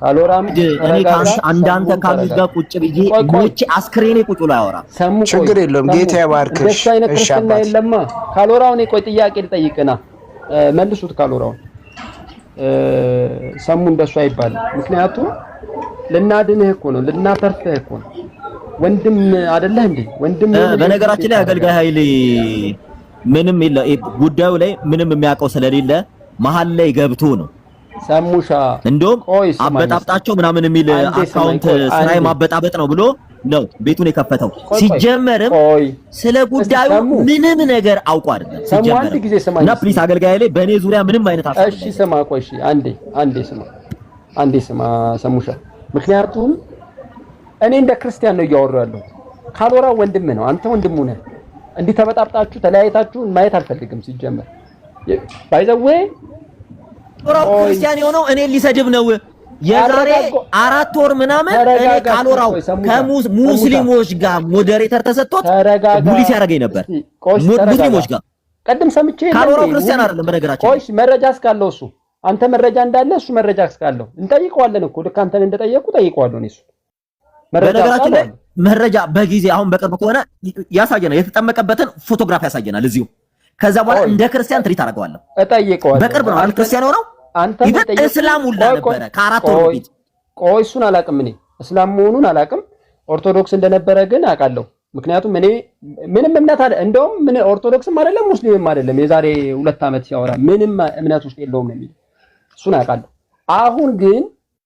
ካሎራም ተረጋጋ። አንዳንተ ካሉት ጋር ቁጭ ብዬ ሞቼ አስክሬኔ ቁጭ ብሎ ያወራ ችግር የለም። ጌታ ይባርክሽ። ደስ አይነት ክርስትና የለማ። ካሎራው እኔ ቆይ ጥያቄ ልጠይቅና መልሱት። ካሎራው ሰሙ እንደሱ አይባልም። ምክንያቱም ልናድንህ እኮ ነው፣ ልናተርፍህ እኮ ነው። ወንድም አይደለህ እንዴ? ወንድም በነገራችን ላይ አገልጋይ ኃይሌ ምንም ጉዳዩ ላይ ምንም የሚያውቀው ስለሌለ መሀል ላይ ገብቶ ነው ሰሙሻ እንደውም አበጣብጣቸው ምናምን የሚል አካውንት ስራዬ ማበጣበጥ ነው ብሎ ነው ቤቱን የከፈተው። ሲጀመርም ስለ ጉዳዩ ምንም ነገር አውቆ አይደለም ሲጀመር። እና ፕሊስ አገልጋይ ላይ በእኔ ዙሪያ ምንም አይነት እሺ ስማ፣ ቆይ እሺ አንዴ ስማ ሰሙሻ። ምክንያቱም እኔ እንደ ክርስቲያን ነው እያወራሁ ያለሁት። ካሎራ ወንድም ነው፣ አንተ ወንድሙ ነህ። እንዲህ ተበጣብጣችሁ ተለያይታችሁ ማየት አልፈልግም ሲጀመር። ባይዘዌ ክርስቲያን የሆነው እኔ ሊሰድብ ነው። የዛሬ 4 ወር ምናምን እኔ ካሎራው ከሙስሊሞች ጋር ሞዴሬተር ተሰጥቶት ቡሊ ሲያደርገኝ ነበር። ሙስሊሞች ጋር ቀድም ሰምቼ ካሎራው ክርስቲያን አይደለም በነገራችን። ቆይ መረጃ እስካለው እሱ አንተ መረጃ እንዳለ እሱ መረጃ እስካለው እንጠይቀዋለን እኮ ልክ አንተን እንደጠየቁ ጠይቀዋለሁ እሱ በነገራችን ላይ መረጃ በጊዜ አሁን በቅርብ ከሆነ ያሳየናል። የተጠመቀበትን ፎቶግራፍ ያሳየናል እዚሁ። ከዛ በኋላ እንደ ክርስቲያን ትሪት አደርገዋለሁ። እጠይቀዋለሁ። በቅርብ ነው አይደል ክርስቲያን ሆነው አንተ እስላም ሁላ ነበረ ከ4 ወር በፊት። ቆይ እሱን አላውቅም እኔ እስላም መሆኑን አላውቅም። ኦርቶዶክስ እንደነበረ ግን አውቃለሁ። ምክንያቱም እኔ ምንም እምነት አለ እንደውም ምን ኦርቶዶክስም አይደለም ሙስሊምም አይደለም። የዛሬ 2 ዓመት ሲያወራ ምንም እምነት ውስጥ የለውም ነው የሚለው። እሱን አውቃለሁ። አሁን ግን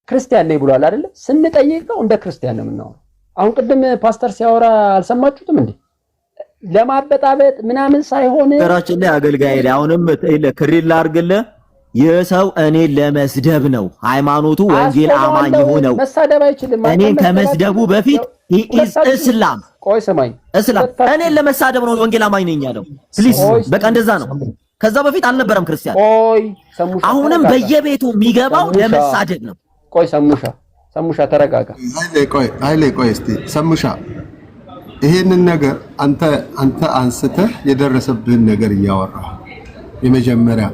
ክርስቲያን ነኝ ብሏል አይደል? ስንጠይቀው እንደ ክርስቲያን ነው የምናወራው። አሁን ቅድም ፓስተር ሲያወራ አልሰማችሁትም እንዴ? ለማበጣበጥ ምናምን ሳይሆን ራችን ላይ አገልጋይ ላይ አሁንም ክሪል አድርግልህ የሰው እኔ ለመስደብ ነው ሃይማኖቱ ወንጌል አማኝ ሆነው መሳደብ አይችልም። እኔን ከመስደቡ በፊት እስላም ቆይ ሰማኝ እስላም እኔን ለመሳደብ ነው ወንጌል አማኝ ነኝ ያለው። ፕሊዝ በቃ እንደዛ ነው። ከዛ በፊት አልነበረም ክርስቲያን። ቆይ ሰሙሻ አሁንም በየቤቱ የሚገባው ለመሳደብ ነው። ቆይ ሰሙሻ ተረጋጋ። ኃይሌ ቆይ እስቲ ሰሙሻ ይሄንን ነገር አንተ አንስተህ የደረሰብህን ነገር እያወራህ የመጀመሪያ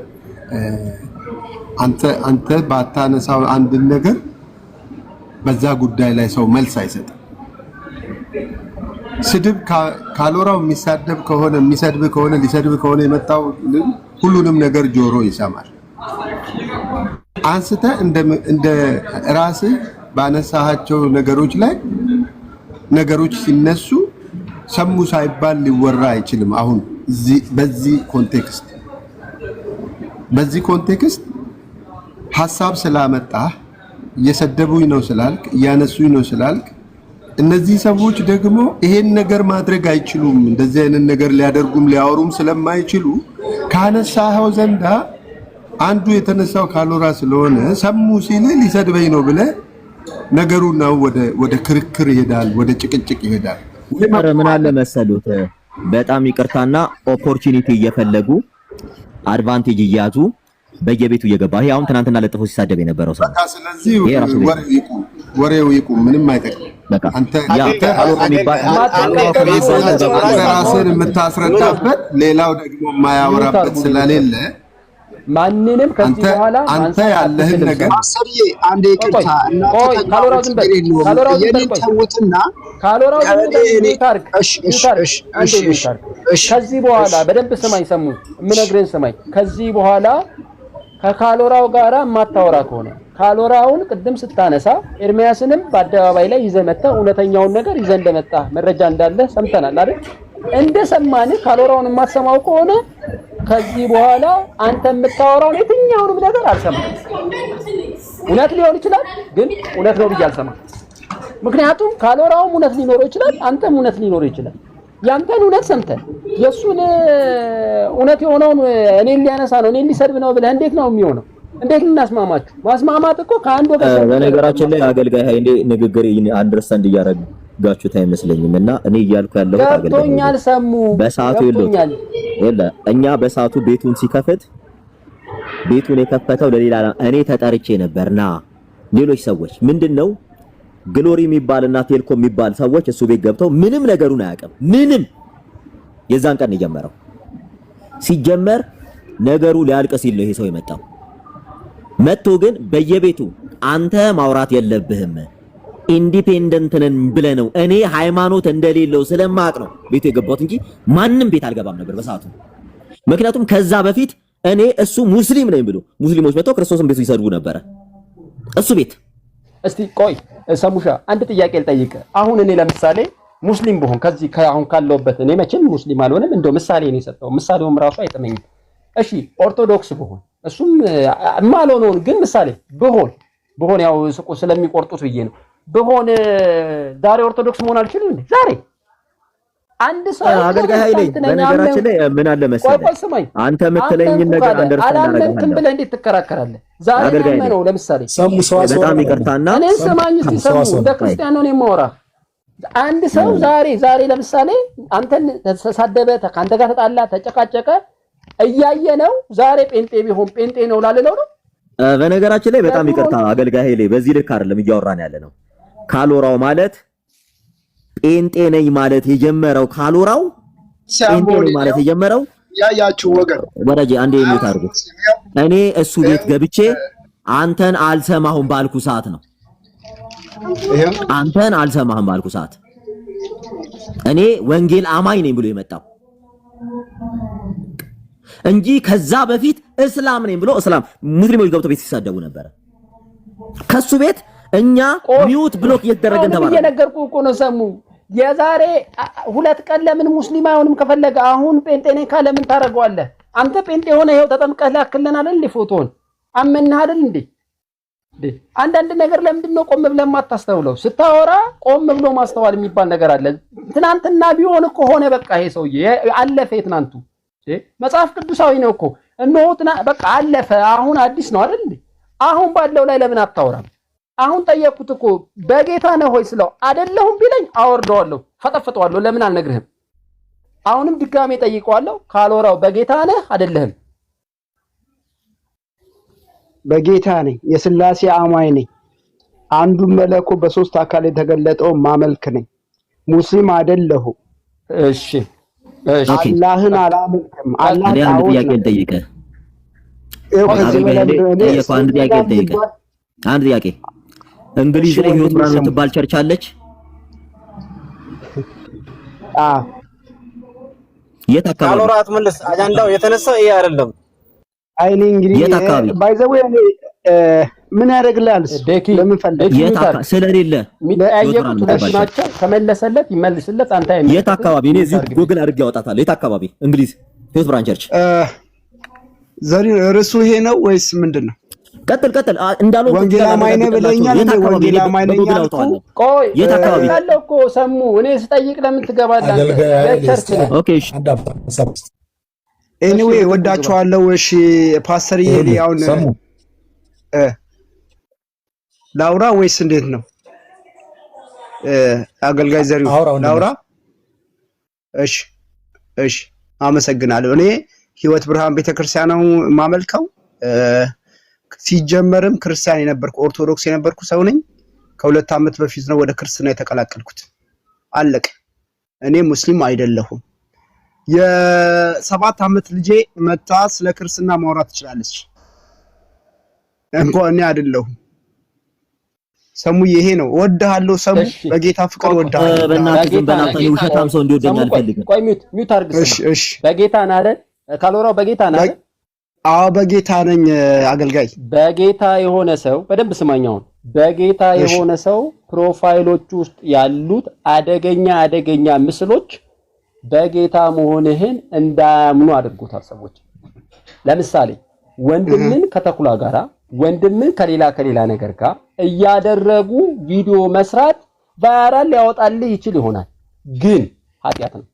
አንተ ባታነሳው አንድን ነገር በዛ ጉዳይ ላይ ሰው መልስ አይሰጥም። ስድብ ካሎራው የሚሰድብ ከሆነ ሊሰድብ ከሆነ የመጣው ሁሉንም ነገር ጆሮ ይሰማል። አንስተህ እንደ ራስህ ባነሳሃቸው ነገሮች ላይ ነገሮች ሲነሱ ሰሙ ሳይባል ሊወራ አይችልም። አሁን በዚህ ኮንቴክስት ሐሳብ ስላመጣህ እየሰደቡኝ ነው ስላልክ እያነሱኝ ነው ስላልክ እነዚህ ሰዎች ደግሞ ይሄን ነገር ማድረግ አይችሉም። እንደዚህ አይነት ነገር ሊያደርጉም ሊያወሩም ስለማይችሉ ካነሳኸው ዘንዳ አንዱ የተነሳው ካሎራ ስለሆነ ሰሙ ሲል ሊሰድበኝ ነው ብለህ ነገሩ ነው ወደ ክርክር ይሄዳል፣ ወደ ጭቅጭቅ ይሄዳል። ምን አለ መሰሉት በጣም ይቅርታና ኦፖርቹኒቲ እየፈለጉ አድቫንቴጅ እያዙ በየቤቱ እየገባ ይሄ አሁን ትናንትና ለጥፎ ሲሳደብ የነበረው ሰው በቃ ስለዚህ ወሬው ይቁም፣ ምንም አይጠቅም። በቃ አንተ ራስህን የምታስረዳበት ሌላው ደግሞ የማያወራበት ስለሌለ ማንንም ከዚህ በኋላ አንተ ያለህን ነገር አሰሪ አንዴ ይቅርታ እና ካሎራው ዝም በል ካሎራው ከዚህ በኋላ በደንብ ስማኝ ሰሙ የምነግርህን ስማኝ። ከዚህ በኋላ ከካሎራው ጋራ የማታወራ ከሆነ ካሎራውን ቅድም ስታነሳ ኤርሚያስንም በአደባባይ ላይ ይዘህ መጣህ። እውነተኛውን ነገር ይዘህ እንደመጣ መረጃ እንዳለ ሰምተናል አይደል? እንደሰማን ካሎራውን የማትሰማው ከሆነ ከዚህ በኋላ አንተ የምታወራውን የትኛውንም ነገር አልሰማም። እውነት ሊሆን ይችላል፣ ግን እውነት ነው ብዬ አልሰማም። ምክንያቱም ካሎራውም እውነት ሊኖረው ይችላል፣ አንተም እውነት ሊኖረው ይችላል። ያንተን እውነት ሰምተን የሱን እውነት የሆነውን እኔን ሊያነሳ ነው እኔን ሊሰድብ ነው ብለህ እንዴት ነው የሚሆነው? እንዴት እናስማማችሁ? ማስማማት እኮ ከአንድ ወገን በነገራችን ላይ አገልጋይ ኃይሌ ንግግር አንደርስታንድ እያደረጋችሁት አይመስለኝም። እና እኔ እያልኩ ያለሁት ገብቶኛል። ሰሙ በሰዓቱ እኛ በሰዓቱ ቤቱን ሲከፍት ቤቱን የከፈተው ለሌላ እኔ ተጠርቼ ነበርና ሌሎች ሰዎች ምንድነው ግሎሪ የሚባልና ቴልኮም የሚባል ሰዎች እሱ ቤት ገብተው ምንም ነገሩን አያውቅም። ምንም የዛን ቀን የጀመረው ሲጀመር ነገሩ ሊያልቅ ሲል ነው ይሄ ሰው የመጣው። መጥቶ ግን በየቤቱ አንተ ማውራት የለብህም ኢንዲፔንደንት ነን ብለህ ነው እኔ ሃይማኖት እንደሌለው ስለማቅ ነው ቤቱ የገባሁት እንጂ ማንም ቤት አልገባም ነበር በሰዓቱ። ምክንያቱም ከዛ በፊት እኔ እሱ ሙስሊም ነኝ ብሎ ሙስሊሞች መጥተው ክርስቶስን ቤቱ ይሰድቡ ነበር እሱ ቤት። እስቲ ቆይ ሰሙሻ አንድ ጥያቄ ልጠይቅ። አሁን እኔ ለምሳሌ ሙስሊም ብሆን ከዚህ አሁን ካለውበት እኔ መቼም ሙስሊም አልሆንም፣ እንደው ምሳሌ ነው የሰጠው፣ ምሳሌውም ራሱ አይጠመኝም። እሺ ኦርቶዶክስ ብሆን እሱም ማልሆነውን ግን ምሳሌ ብሆን ያው ስለሚቆርጡት ብዬ ነው ብሆን ዛሬ ኦርቶዶክስ መሆን አልችልም እንዴ? ዛሬ አንድ ሰው አገልጋይ ኃይሌ በነገራችን ላይ ምን አለ መሰለህ አንተ የምትለኝን ነገር አንደርስታንድ አላመንክም ብለህ እንዴት ትከራከራለህ? ዛሬ ነው ለምሳሌ በጣም ይቅርታና እኔ ሰማኝ እስቲ ሰሙ እንደ ክርስቲያን ነው የማወራ። አንድ ሰው ዛሬ ለምሳሌ አንተን ተሳደበ፣ ከአንተ ጋር ተጣላ፣ ተጨቃጨቀ እያየ ነው ዛሬ ጴንጤ ቢሆን ጴንጤ ነው ላልለው ነው። በነገራችን ላይ በጣም ይቅርታ አገልጋይ ኃይሌ በዚህ ልክ አይደለም እያወራን ያለ ነው። ካሎራው ማለት ጴንጤ ነኝ ማለት የጀመረው ካሎራው ጴንጤ ነኝ ማለት የጀመረው ያያችሁ ወገን ወዳጄ አንዴ የሚት አድርጉ። እኔ እሱ ቤት ገብቼ አንተን አልሰማሁም ባልኩ ሰዓት ነው። አንተን አልሰማሁም ባልኩ ሰዓት እኔ ወንጌል አማኝ ነኝ ብሎ የመጣው እንጂ ከዛ በፊት እስላም ነኝ ብሎ እስላም ሙስሊሞች ገብተው ቤት ሲሳደቡ ነበር። ከሱ ቤት እኛ ሚውት ብሎክ እየተደረገን ተባለ። እየነገርኩህ እኮ ነው ሰሙ። የዛሬ 2 ቀን ለምን ሙስሊም አይሆንም ከፈለገ አሁን ጴንጤ ነኝ ካለ ምን ታረጋዋለህ? አንተ ጴንጤ ሆነ ይሄው ተጠምቀህ ላክልን አይደል እንዴ? ፎቶን አመንህ አይደል እንዴ? አንዳንድ ነገር ለምንድን ነው ቆም ብለህ ማታስተውለው? ስታወራ ቆም ብሎ ማስተዋል የሚባል ነገር አለ። ትናንትና ቢሆን እኮ ሆነ በቃ ይሄ ሰውዬ አለፈ። ትናንቱ መጽሐፍ ቅዱሳዊ ነው እኮ እነሆ በቃ አለፈ። አሁን አዲስ ነው አይደል እንዴ? አሁን ባለው ላይ ለምን አታወራም? አሁን ጠየቅኩት እኮ በጌታ ነህ ሆይ ስለው አይደለሁም ቢለኝ አወርደዋለሁ፣ ፈጠፈጠዋለሁ። ለምን አልነግርህም? አሁንም ድጋሜ ጠይቀዋለሁ። ካልወራው በጌታ ነህ አይደለህም? በጌታ ነኝ፣ የሥላሴ አማኝ ነኝ። አንዱን መለኮ በሶስት አካል የተገለጠው ማመልክ ነኝ። ሙስሊም አይደለሁም። እሺ አላህን አላመልክም። አላህ አንድ ጥያቄ ልጠይቅህ። አንድ ጥያቄ እንግሊዝ ላይ ህይወት ብርሃን የምትባል ቸርች አለች? የት አካባቢ? ካሎራት መልስ አጃንዳው የተነሳው ይሄ አይደለም። አይኔ እንግዲህ የት አካባቢ ባይዘው ምን ያደርግልሃል? ለምን ፈልግ የት አካባቢ ስለሌለ የሚጠያየቁት ናቸው። ከመለሰለት ይመልስለት። አንተ የት አካባቢ? እኔ እዚህ ጉግል አድርጌ አወጣታለሁ። የት አካባቢ እንግሊዝ ህይወት ብርሃን ቸርች? ዘሪ ርዕሱ ይሄ ነው ወይስ ምንድነው? ቀጥል እንዳለው ወንጌላ ማይነ ብለኛል። ወንጌላ ማይነ ቆይ የት አካባቢ ያለው እኮ ሰሙ። እኔ ስጠይቅ ለምን ትገባለህ? ቸርች ነው። ኦኬ እሺ ኤኒዌይ ወዳችኋለሁ። እሺ ፓስተር ይሄ አሁን ላውራ ወይስ እንዴት ነው? አገልጋይ ዘሪው ላውራ? እሺ አመሰግናለሁ። እኔ ህይወት ብርሃን ቤተክርስቲያን ነው ማመልከው። ሲጀመርም ክርስቲያን የነበርኩ ኦርቶዶክስ የነበርኩ ሰው ነኝ። ከ2 ዓመት በፊት ነው ወደ ክርስትና የተቀላቀልኩት። አለቀ። እኔ ሙስሊም አይደለሁም። የ7 ዓመት ልጄ መጣ ስለ ክርስትና ማውራት ትችላለች። እንኳን እኔ አይደለሁም። ሰሙ ይሄ ነው። ወድሃለሁ ሰሙ፣ በጌታ ፍቅር ወድሃለሁ። በእናትህ ውሸታም ሰው እንዲወደኝ አልፈልግም። ቆይ ሚውት አድርግ። እሺ በጌታ ነህ አይደል? ካሎራው በጌታ ነህ አይደል? አዎ በጌታ ነኝ አገልጋይ። በጌታ የሆነ ሰው በደንብ ስማኛው። በጌታ የሆነ ሰው ፕሮፋይሎች ውስጥ ያሉት አደገኛ ምስሎች በጌታ መሆንህን እንዳያምኑ አድርጎታል ሰዎች። ለምሳሌ ወንድምን ከተኩላ ጋራ ወንድምን ከሌላ ነገር ጋር እያደረጉ ቪዲዮ መስራት ቫይራል ሊያወጣልህ ይችል ይሆናል፣ ግን ኃጢአት ነው።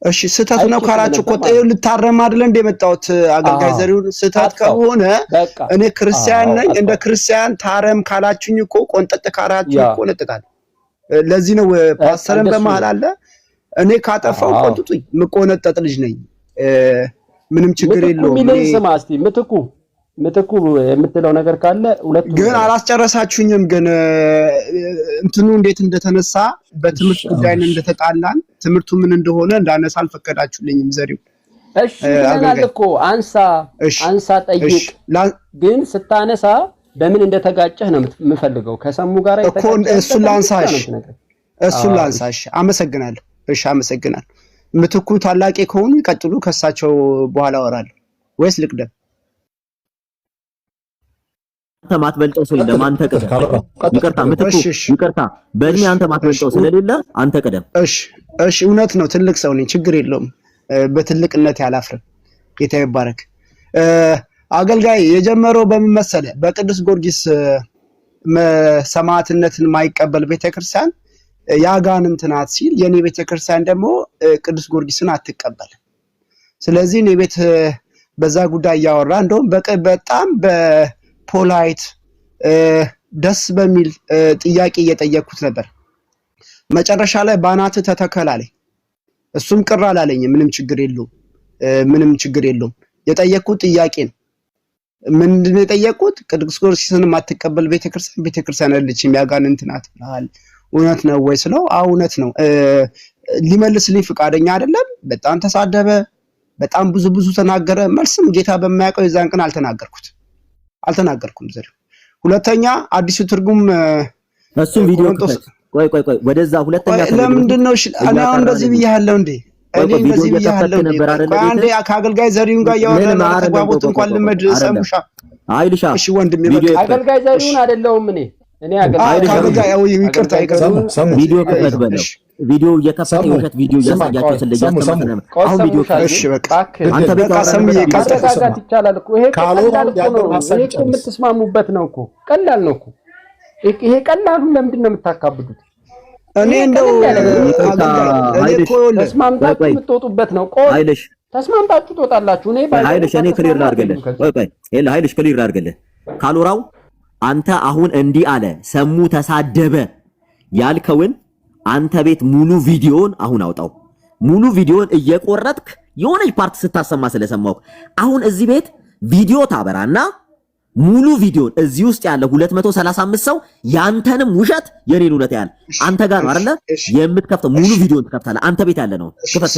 እሺ ስህተት ነው ካላችሁ እኮ ልታረም አይደል እንደመጣሁት አገልጋይ ዘሪውን። ስህተት ከሆነ እኔ ክርስቲያን ነኝ፣ እንደ ክርስቲያን ታረም ካላችሁኝ እኮ ቆንጠጥ ካላችሁ እኮ ነጥቃለሁ። ለዚህ ነው ፓስተርን በመሃል አለ። እኔ ካጠፋው ቆንጥጡኝ፣ ምቆነጠጥ ልጅ ነኝ። ምንም ችግር የለውም። ምን ስማ እስቲ ምትኩ ምትኩ የምትለው ነገር ካለ ሁለቱም ግን አላስጨረሳችሁኝም። ግን እንትኑ እንዴት እንደተነሳ በትምህርት ጉዳይ እንደተጣላን ትምህርቱ ምን እንደሆነ እንዳነሳ አልፈቀዳችሁልኝም። ዘሪው እሺ ብለናል እኮ አንሳ ጠይቅ። ግን ስታነሳ በምን እንደተጋጨህ ነው የምፈልገው። ከሰሙ ጋር እኮ እሱን ላንሳሽ። አመሰግናለሁ። እሺ አመሰግናለሁ። ምትኩ ታላቄ ከሆኑ ይቀጥሉ፣ ከሳቸው በኋላ አወራለሁ ወይስ ልቅደም? አንተ ማትበልጠው ሰው የለም። አንተ ቀደም። ይቅርታ ምትኩ፣ ይቅርታ በእድሜ አንተ ማትበልጠው ስለሌለ አንተ ቀደም። እሺ እውነት ነው። ትልቅ ሰው ነኝ፣ ችግር የለውም። በትልቅነት ያላፍርም። ጌታ ይባረክ። አገልጋይ የጀመረው በምን መሰለ? በቅዱስ ጊዮርጊስ ሰማዕትነትን ማይቀበል ቤተክርስቲያን ያጋንንት ናት ሲል የኔ ቤተክርስቲያን ደግሞ ቅዱስ ጊዮርጊስን አትቀበልም። ስለዚህ እኔ ቤት በዛ ጉዳይ ያወራ እንደውም በጣም በፖላይት ደስ በሚል ጥያቄ እየጠየቅኩት ነበር። መጨረሻ ላይ ባናት ተተከላለኝ። እሱም ቅር አላለኝ። ምንም ችግር የለውም። የጠየቅኩት ጥያቄ ነው። ምንድነው የጠየቅኩት? ቅዱስ ጊዮርጊስን የማትቀበል ቤተክርስቲያን አይደለችም ያጋንንት ናት ብለሃል፣ እውነት ነው ወይ ስለው አዎ እውነት ነው። ሊመልስልኝ ፍቃደኛ አይደለም። በጣም ተሳደበ። በጣም ብዙ ተናገረ። መልስም ጌታ በማያውቀው የዛን ቀን አልተናገርኩም። ዘር ሁለተኛ አዲሱ ትርጉም እሱም ቪዲዮ ቆይ ወደዛ ሁለተኛ ለምንድን ነው እኔ አሁን እንደዚህ ብያለሁ እንዴ? እኔ እንደዚህ ብያለሁ ነበር አይደል? አንዴ ከአገልጋይ ዘሪሁን ጋር ያወራን ተግባቦት እንኳን ልመድ ሰሙሻ አይልሻ። እሺ ወንድሜ በቃ አገልጋይ ዘሪሁን አይደለም እኔ አገልጋይ ይቅርታ ቪዲዮ ከፈት በለው ቪዲዮ እየከፈተ የውሸት ቪዲዮ እያሳያችሁ ስለያስተማረ ነው። አሁን ቪዲዮ እሺ በቃ አንተ በቃ ሰምዬ ካስተካከል ይቻላል እኮ ይሄ ቀላል ነው። ይሄ እኮ የምትስማሙበት ነው እኮ ቀላል ነው እኮ ይሄ ቀላሉን ለምንድን ነው የምታካብዱት? እኔ እንደው ተስማምታችሁ የምትወጡበት ነው። ቆይ ተስማምታችሁ ትወጣላችሁ። እኔ እኔ ክሊር ላድርግልህ። ቆይ ክሊር ላድርግልህ። ካሎራው አንተ አሁን እንዲህ አለ ሰሙ ተሳደበ ያልከውን አንተ ቤት ሙሉ ቪዲዮን አሁን አውጣው። ሙሉ ቪዲዮን እየቆረጥክ የሆነች ፓርት ስታሰማ ስለሰማው አሁን እዚህ ቤት ቪዲዮ ታበራና ሙሉ ቪዲዮን እዚህ ውስጥ ያለ 235 ሰው ያንተንም ውሸት የኔን እውነት ያህል አንተ ጋር ነው አይደለ የምትከፍተው ሙሉ ቪዲዮን ትከፍታለህ። አንተ ቤት ያለ ነው ክፈት።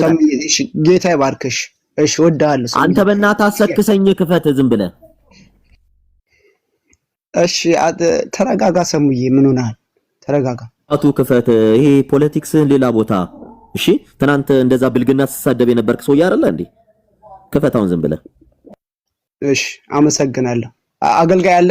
ጌታ ይባርክሽ። እሺ ወዳለሁ። አንተ በእናትህ አሰክሰኝ ክፈት ዝም ብለህ። እሺ ተረጋጋ። ሰሙዬ ምን ሆነሃል? ተረጋጋ። አቱ ክፈት። ይሄ ፖለቲክስን ሌላ ቦታ እሺ። ትናንት እንደዛ ብልግና ተሳደብ የነበርክ ሰው አይደለ እንዴ? ክፈታውን ዝም ብለህ። እሺ አመሰግናለሁ። አገልጋይ አለ?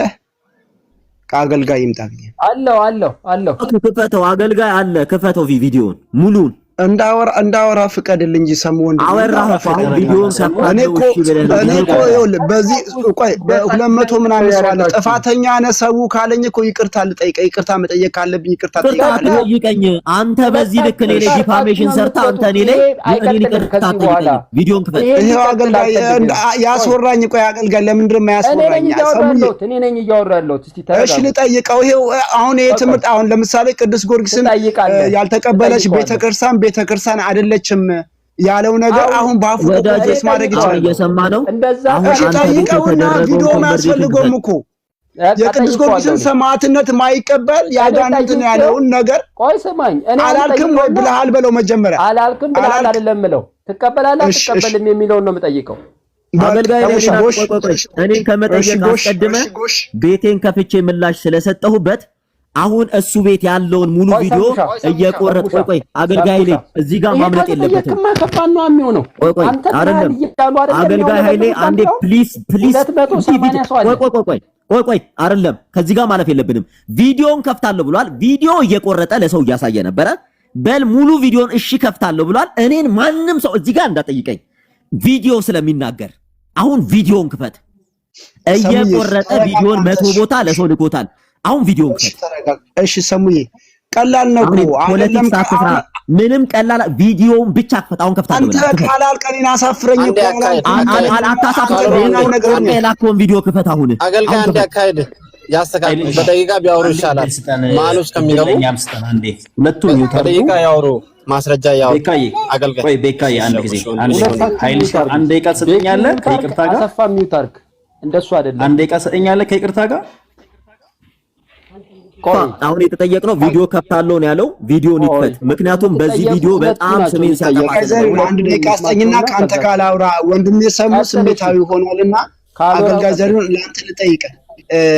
ከአገልጋይ ይምጣ። አለው ክፈተው። አገልጋይ አለ። ክፈተው ቪዲዮን ሙሉን እንዳወራ ፍቀድልኝ እንጂ ሰሙ ወንድ አወራህ። አሁን ቪዲዮን እኔ እኮ ይኸውልህ በዚህ ቆይ በ200 ምናምን ሰው አለ። ጥፋተኛ ነህ ሰው ካለኝ እኮ ይቅርታ ልጠይቀኝ። ይቅርታ መጠየቅ ካለብኝ ይቅርታ ጠይቀኝ። አንተ በዚህ ልክ እኔ ላይ ዲፋሜሽን ሰርታ አንተ እኔ ላይ ይቅርታ ጠይቀኝ። ቪዲዮን ክፈት። ይሄው አገልጋይ ያስወራኝ። ቆይ አገልጋይ ለምንድን ነው የማያስወራኝ? እኔ ነኝ እያወራለሁ። እስቲ ተረጋጋ። እሺ ልጠይቀው። ይሄው አሁን ይሄ ትምህርት አሁን ለምሳሌ ቅዱስ ጊዮርጊስን ያልተቀበለች ቤተክርስቲያን አይደለችም ያለው ነገር አሁን ባፉ ወዳጅስ ማድረግ ይችላል። እየሰማ ነው። አሁን ጠይቀውና ቪዲዮ ማስፈልገውም እኮ የቅዱስ ጊዮርጊስን ሰማዕትነት ማይቀበል ያጋንንትን ያለውን ነገር ቆይ ስማኝ። እኔ አላልክም ወይ ብለሃል በለው። መጀመሪያ አላልክም ብለሃል አይደለም ምለው ትቀበላለህ አትቀበልም የሚለውን ነው የምጠይቀው። አገልጋይ እኔን ከመጠየቅ አስቀድመህ ቤቴን ከፍቼ ምላሽ ስለሰጠሁበት አሁን እሱ ቤት ያለውን ሙሉ ቪዲዮ እየቆረጥ ቆይ አገልጋይ ላይ እዚህ ጋር ማምለጥ የለበትም። ከፋን ነው የሚሆነው። አንተ አይደለም አገልጋይ ኃይሌ አንዴ ፕሊዝ ቆይ አይደለም ከዚህ ጋር ማለፍ የለብንም። ቪዲዮን ከፍታለሁ ብሏል። ቪዲዮ እየቆረጠ ለሰው እያሳየ ነበረ። በል ሙሉ ቪዲዮን እሺ ከፍታለሁ ብሏል። እኔን ማንም ሰው እዚህ ጋር እንዳጠይቀኝ ቪዲዮ ስለሚናገር አሁን ቪዲዮን ክፈት። እየቆረጠ ቪዲዮን 100 ቦታ ለሰው ልኮታል። አሁን ቪዲዮ እሺ ሰሙዬ ቀላል ነው እኮ አይደለም። ታክፍራ ምንም ቀላል ቪዲዮውን ብቻ ከፈት። አሁን ከፍታለሁ አንተ ቀላል ቀኔን አሳፍረኝ እኮ አታሳፍረኝ ነገር ነው። የላከውን ቪዲዮ ክፈት። አሁን አገልጋይ አንድ አካሄድ ያስተካክል። በደቂቃ ቢያወሩ ይሻላል። ማሉስ ከሚገቡ ሁለቱም በደቂቃ ያወሩ ማስረጃ ያወሩ። አገልጋይ ወይ ቤካዬ አንድ ጊዜ አንድ ደቂቃ ትሰጠኛለህ? ከይቅርታ ጋር አሰፋ ሚውት አድርግ እንደሱ አይደለም። አንድ ደቂቃ ሰጠኛለህ ከይቅርታ ጋር አሁን የተጠየቅነው ቪዲዮ ከፍታለሁ ነው ያለው። ቪዲዮን ይክፈት። ምክንያቱም በዚህ ቪዲዮ በጣም ስሜን ሲያጠፋ አንድ ደቂቃ አስጠኝና ካንተ ካላውራ ወንድሜ ሰሙ ስሜታዊ ሆኗልና አገልጋይ ዘሪሁን ለአንተ ልጠይቅህ።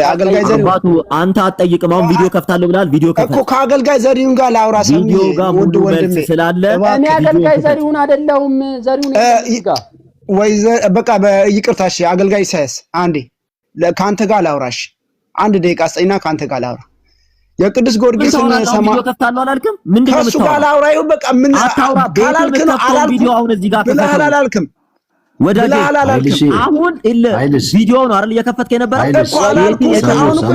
አገልጋይ ዘሪሁን አንተ አትጠይቅም። አሁን ቪዲዮ ከፍታለሁ ብለሃል። ቪዲዮ ከፍታ እኮ ከአገልጋይ ዘሪሁን ጋር ላውራ ሰሙ ቪዲዮ ጋር ሙሉ መልስ ስላለ እኔ አገልጋይ ዘሪሁን አይደለሁም። ዘሪሁን ጋር ወይ በቃ በይቅርታ እሺ። አገልጋይ ሳይስ አንዴ ካንተ ጋር ላውራሽ። አንድ ደቂቃ አስጠኝና ካንተ ጋር ላውራ። የቅዱስ ጊዮርጊስን ሰማ ቪዲዮ ከፍታለሁ አላልክም? ምንድነው ከሱ ጋር ላውራዩ በቃ ምን ካላልክ ነው አላልኩም። ቪዲዮ አሁን እዚህ ጋር ከፍታለሁ አላልክም ወዳጄ። አሁን ቪዲዮ ነው አይደል እየከፈትከ የነበረ እኮ አላልኩም። አሁን እኮ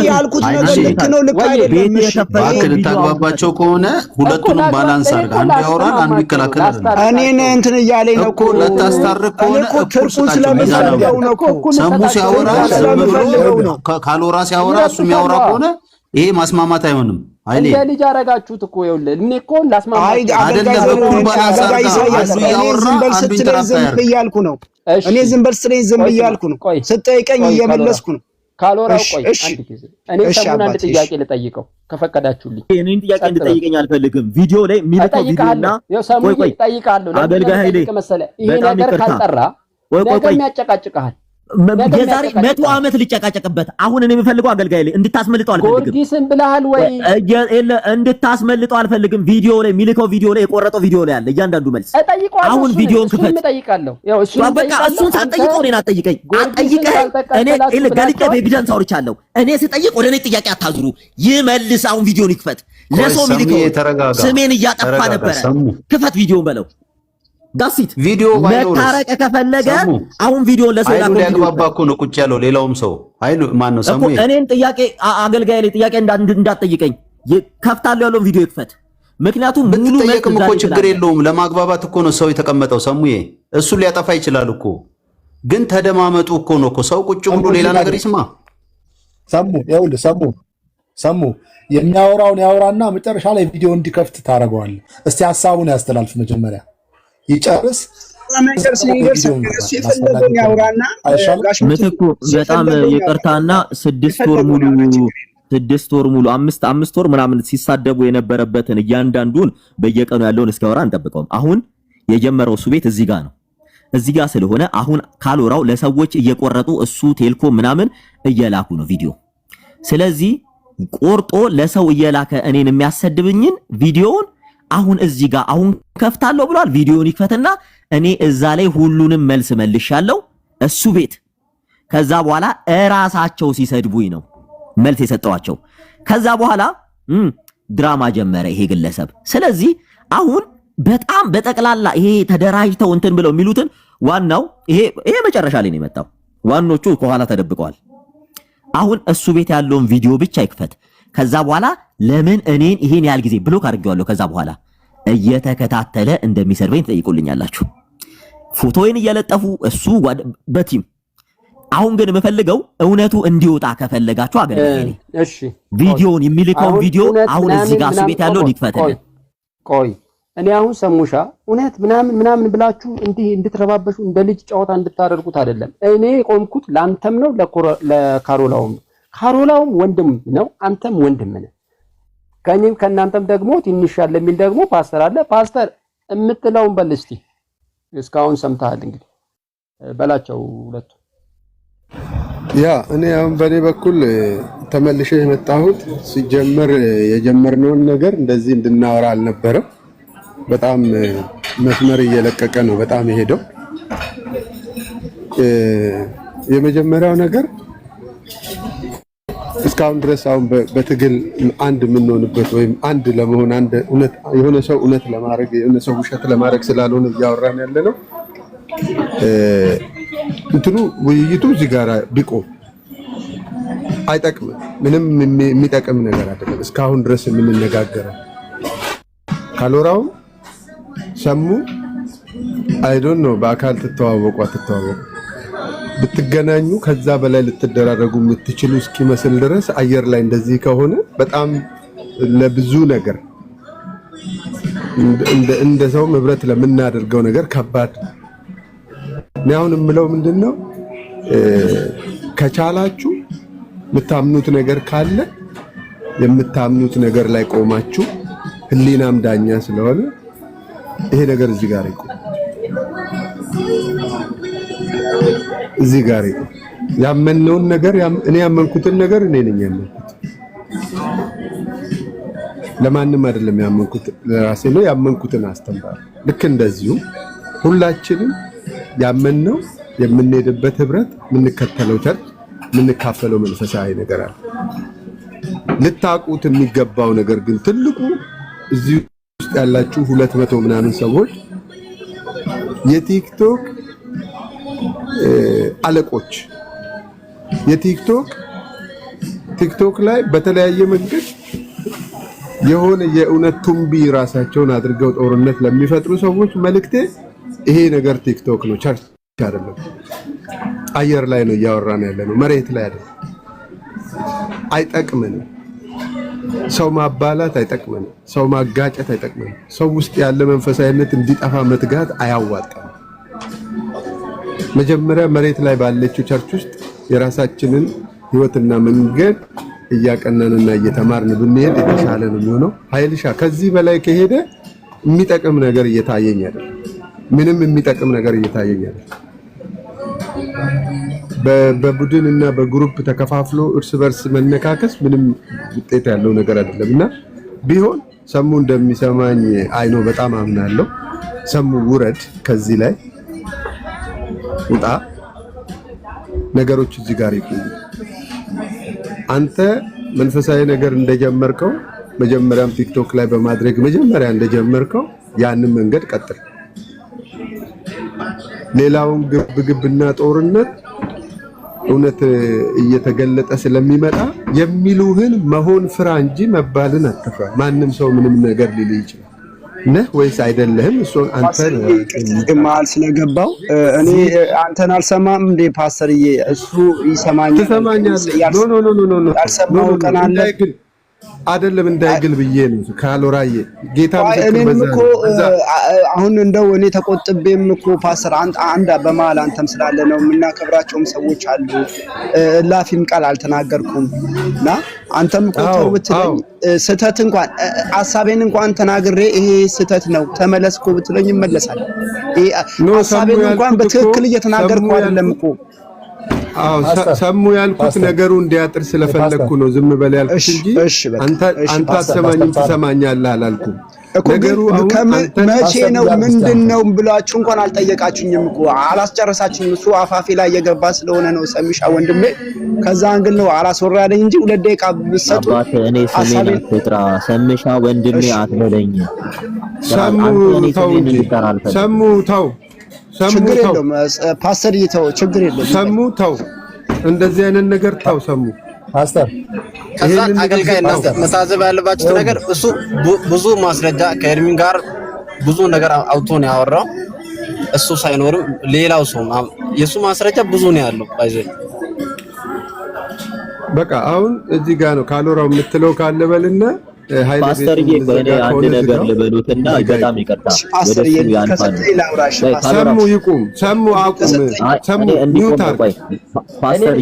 ያልኩት ነገር ልክ ነው ልክ አይደለም። እባክህ ልታግባባቸው ከሆነ ሁለቱንም ባላንስ አድርግ። አንዱ ያወራል፣ አንዱ ይከላከላል። እኔን እንትን እያለኝ ነው እኮ ለታስታርቅ ከሆነ እኩል ስለምፈልገው ነው እኮ ሰሙ ሲያወራ ስለምፈልገው ነው። ካልወራ ሲያወራ እሱ የሚያወራ ከሆነ ይሄ ማስማማት አይሆንም። አይኔ እንደ ልጅ አረጋችሁት እኮ ይኸውልህ፣ እኔ እኮ ላስማማ አይደለም እኩል ባላንስ አድርግ። አንዱ ያወራ አንዱ ይተራፋያል። እያልኩ ነው እኔ ዝም በል ስትለኝ ዝም እያልኩ ነው። ስጠይቀኝ እየመለስኩ ነው። ካሎራው ቆይ አንድ ጊዜ እኔ ሰሙን አንድ ጥያቄ ልጠይቀው ከፈቀዳችሁልኝ። እኔን ጥያቄ እንድጠይቀኝ አልፈልግም። ቪዲዮ ላይ የሚልከው ቪዲዮና ቆይ ቆይ ጠይቃለሁ። አገልጋይ ኃይሌ ይሄ ነገር ካልጠራ ነገር የሚያጨቃጭቃል። የዛሬ 100 ዓመት ልጨቃጨቅበት። አሁን እኔ የምፈልገው አገልጋይ ላይ እንድታስመልጠው አልፈልግም። ጊዮርጊስን ብለሃል ወይ? እንድታስመልጠው አልፈልግም። ቪዲዮ ላይ የሚልከው ቪዲዮ ላይ የቆረጠው ቪዲዮ ላይ አለ እያንዳንዱ መልስ። አሁን ቪዲዮን ክፈት። በቃ እሱን ሳትጠይቀው እኔን አትጠይቀኝ። አትጠይቀኝ። እኔ ገልጬ በኤቪደንስ አውርቻለሁ። እኔ ስጠይቅ ወደ እኔ ጥያቄ አታዙሩ። ይመልስ። አሁን ቪዲዮን ይክፈት። ለሰው የሚልከው ስሜን እያጠፋ ነበረ። ክፈት ቪዲዮን በለው። ዳሲት ቪዲዮ መታረቅ ከፈለገ አሁን ቪዲዮ ለሰው ላከው። ያግባባ እኮ ነው ቁጭ ያለው ሌላውም ሰው ኃይሉ ማን ነው ሰሙ። እኔን ጥያቄ አገልጋይ ላይ ጥያቄ እንዳትጠይቀኝ። ከፍታለሁ ያለውን ቪዲዮ ይክፈት። ምክንያቱም ሙሉ ጠየቅም እኮ ችግር የለውም። ለማግባባት እኮ ነው ሰው የተቀመጠው። ሰሙዬ እሱ ሊያጠፋ ይችላል እኮ ግን ተደማመጡ እኮ ነው እኮ ሰው ቁጭ ብሎ ሌላ ነገር ይስማ። ሰሙ ይኸውልህ ሰሙ የሚያወራውን ያወራና መጨረሻ ላይ ቪዲዮ እንዲከፍት ታደርገዋለህ። እስቲ ሐሳቡን ያስተላልፍ መጀመሪያ ይጨርስ። ምትኩ በጣም ይቅርታና 6 ወር ሙሉ 5 ወር ምናምን ሲሳደቡ የነበረበትን እያንዳንዱን በየቀኑ ያለውን እስከወራ አንጠብቀውም። አሁን የጀመረው እሱ ቤት እዚህ ጋር ነው። እዚህ ጋር ስለሆነ አሁን ካልወራው ለሰዎች እየቆረጡ እሱ ቴልኮ ምናምን እየላኩ ነው ቪዲዮ። ስለዚህ ቆርጦ ለሰው እየላከ እኔን የሚያሰድብኝን ቪዲዮውን አሁን እዚህ ጋር አሁን ከፍታለሁ ብሏል። ቪዲዮውን ይክፈትና እኔ እዛ ላይ ሁሉንም መልስ መልሻለሁ እሱ ቤት። ከዛ በኋላ እራሳቸው ሲሰድቡኝ ነው መልስ የሰጠዋቸው። ከዛ በኋላ ድራማ ጀመረ ይሄ ግለሰብ። ስለዚህ አሁን በጣም በጠቅላላ ይሄ ተደራጅተው እንትን ብለው የሚሉትን ዋናው ይሄ መጨረሻ ላይ ነው የመጣው። ዋኖቹ ከኋላ ተደብቀዋል። አሁን እሱ ቤት ያለውን ቪዲዮ ብቻ ይክፈት። ከዛ በኋላ ለምን እኔን ይሄን ያህል ጊዜ ብሎክ አድርጌዋለሁ ከዛ በኋላ እየተከታተለ እንደሚሰርበኝ ትጠይቁልኛላችሁ። ፎቶዬን እየለጠፉ እሱ በቲም። አሁን ግን የምፈልገው እውነቱ እንዲወጣ ከፈለጋችሁ አገልጋይ እሺ ቪዲዮን የሚልከውን ቪዲዮ አሁን እዚህ ጋር እሱ ቤት ያለውን ይክፈትልን። ቆይ እኔ አሁን ሰሙሻ እውነት ምናምን ብላችሁ እንዲህ እንድትረባበሹ እንደ ልጅ ጨዋታ እንድታደርጉት አይደለም። እኔ ቆምኩት ላንተም ነው ለካሮላውም ነው። ካሮላውም ወንድም ነው፣ አንተም ወንድም ነህ። ከኔም ከናንተም ደግሞ ትንሽ ያለ የሚል ደግሞ ፓስተር አለ። ፓስተር እምትለውን በል እስቲ። እስካሁን ሰምተሃል እንግዲህ በላቸው ሁለቱ። ያ እኔ አሁን በኔ በኩል ተመልሼ የመጣሁት ሲጀመር የጀመርነውን ነገር እንደዚህ እንድናወራ አልነበረም። በጣም መስመር እየለቀቀ ነው በጣም የሄደው። የመጀመሪያው ነገር እስካሁን ድረስ አሁን በትግል አንድ የምንሆንበት ወይም አንድ ለመሆን አንድ እውነት የሆነ ሰው እውነት ለማድረግ የሆነ ሰው ውሸት ለማድረግ ስላልሆነ እያወራን ያለ ነው። እንትኑ ውይይቱ እዚህ ጋር ቢቆም አይጠቅምም። ምንም የሚጠቅም ነገር አይደለም። እስካሁን ድረስ የምንነጋገረው ካሎራው ሰሙ አይ ዶንት ኖ በአካል ትተዋወቁ አትተዋወቁ ብትገናኙ ከዛ በላይ ልትደራረጉ የምትችሉ እስኪመስል ድረስ አየር ላይ እንደዚህ ከሆነ በጣም ለብዙ ነገር እንደ ሰው ህብረት ለምናደርገው ነገር ከባድ ነው። አሁን የምለው ምንድነው ከቻላችሁ የምታምኑት ነገር ካለ የምታምኑት ነገር ላይ ቆማችሁ ህሊናም ዳኛ ስለሆነ ይሄ ነገር እዚህ ጋር ይቆም፣ እዚህ ጋር ይቆም። ያመነውን ነገር እኔ ያመንኩትን ነገር እኔ ነኝ ያመንኩት፣ ለማንም አይደለም ያመንኩት፣ ለራሴ ነው ያመንኩትን አስተምራለሁ። ልክ እንደዚሁ ሁላችንም ያመንነው የምንሄድበት ህብረት፣ የምንከተለው ቸርች፣ የምንካፈለው መንፈሳዊ ነገር አለ። ልታቁት የሚገባው ነገር ግን ትልቁ እዚህ ውስጥ ያላችሁ 200 ምናምን ሰዎች የቲክቶክ አለቆች ቲክቶክ ላይ በተለያየ መንገድ የሆነ የእውነት ቱምቢ ራሳቸውን አድርገው ጦርነት ለሚፈጥሩ ሰዎች መልእክቴ ይሄ ነገር ቲክቶክ ነው፣ ቸርች አይደለም። አየር ላይ ነው እያወራን ያለነው፣ መሬት ላይ አይደለም። አይጠቅምንም። ሰው ማባላት አይጠቅምንም። ሰው ማጋጨት አይጠቅምንም። ሰው ውስጥ ያለ መንፈሳዊነት እንዲጠፋ መትጋት አያዋጣም። መጀመሪያ መሬት ላይ ባለችው ቸርች ውስጥ የራሳችንን ህይወትና መንገድ እያቀናንና እየተማርን ብንሄድ የተሻለ ነው የሚሆነው። ኃይልሻ ከዚህ በላይ ከሄደ የሚጠቅም ነገር እየታየኝ አይደለም። ምንም የሚጠቅም ነገር እየታየኝ አይደለም። በቡድን እና በግሩፕ ተከፋፍሎ እርስ በርስ መነካከስ ምንም ውጤት ያለው ነገር አይደለምና ቢሆን ሰሙ እንደሚሰማኝ አይኖ በጣም አምናለሁ። ሰሙ ውረድ፣ ከዚህ ላይ ውጣ፣ ነገሮች እዚህ ጋር ይቆዩ። አንተ መንፈሳዊ ነገር እንደጀመርከው መጀመሪያም ቲክቶክ ላይ በማድረግ መጀመሪያ እንደጀመርከው ያንን መንገድ ቀጥል። ሌላውን ግብግብና ጦርነት እውነት እየተገለጠ ስለሚመጣ የሚሉህን መሆን ፍራ እንጂ መባልን አትፍራ። ማንም ሰው ምንም ነገር ሊል ይችላል። ነህ ወይስ አይደለህም? እሱ አንተ ግማል ስለገባው እኔ አንተን አልሰማም እንደ ፓስተርዬ፣ እሱ ይሰማኛል። ትሰማኛለህ? ኖ ያልሰማው ቀን አለ አይደለም እንዳይግል ብዬ ነው። ካሎራዬ ጌታ እኔም እኮ አሁን እንደው እኔ ተቆጥቤም እኮ ፓስተር አንድ በመሀል አንተም ስላለ ነው የምናከብራቸውም ሰዎች አሉ። ላፊም ቃል አልተናገርኩም እና አንተም እኮ ተው ብትለኝ ስህተት እንኳን ሐሳቤን እንኳን ተናግሬ ይሄ ስህተት ነው ተመለስ እኮ ብትለኝ ይመለሳል። ይሄ ሐሳቤን እንኳን በትክክል እየተናገርኩ አይደለም እኮ። አዎ ሰሙ ያልኩት ነገሩ እንዲያጥር ስለፈለኩ ነው ዝም በል ያልኩት እንጂ አንተ አትሰማኝም ትሰማኛለህ አላልኩም። ነገሩ መቼ ነው ምንድነው ብላችሁ እንኳን አልጠየቃችሁኝም እኮ አላስጨረሳችሁኝም። እሱ አፋፊ ላይ እየገባ ስለሆነ ነው ሰሚሻ ወንድሜ፣ ከዛ አንግል ነው አላስወራለኝ እንጂ 2 ደቂቃ ብትሰጡ እኔ ስሜን አትጥራ። ሰሚሻ ወንድሜ አትበለኝ። ሰሙ ተው ችግር የለውም ፓስተር ይተው፣ ችግር የለውም። ሰሙ ተው፣ እንደዚህ አይነት ነገር ተው ሰሙ ፓስተር። ከዛ አገልጋይ መታዘብ ያለባችሁ ነገር እሱ ብዙ ማስረጃ ከኤርሚን ጋር ብዙ ነገር አውጥቶ ነው ያወራው። እሱ ሳይኖርም ሌላው ሰው የሱ ማስረጃ ብዙ ነው ያለው። ባይዘይ በቃ አሁን እዚህ ጋር ነው ካሎራው የምትለው ካለ በልና ፓስተር ይቆይኔ አንድ ነገር ልበሉትና በጣም ይቀርታ ሰሙ ይቁም፣ ሰሙ አቁም፣ ሰሙ ሚውት አድርግ። ፓስተር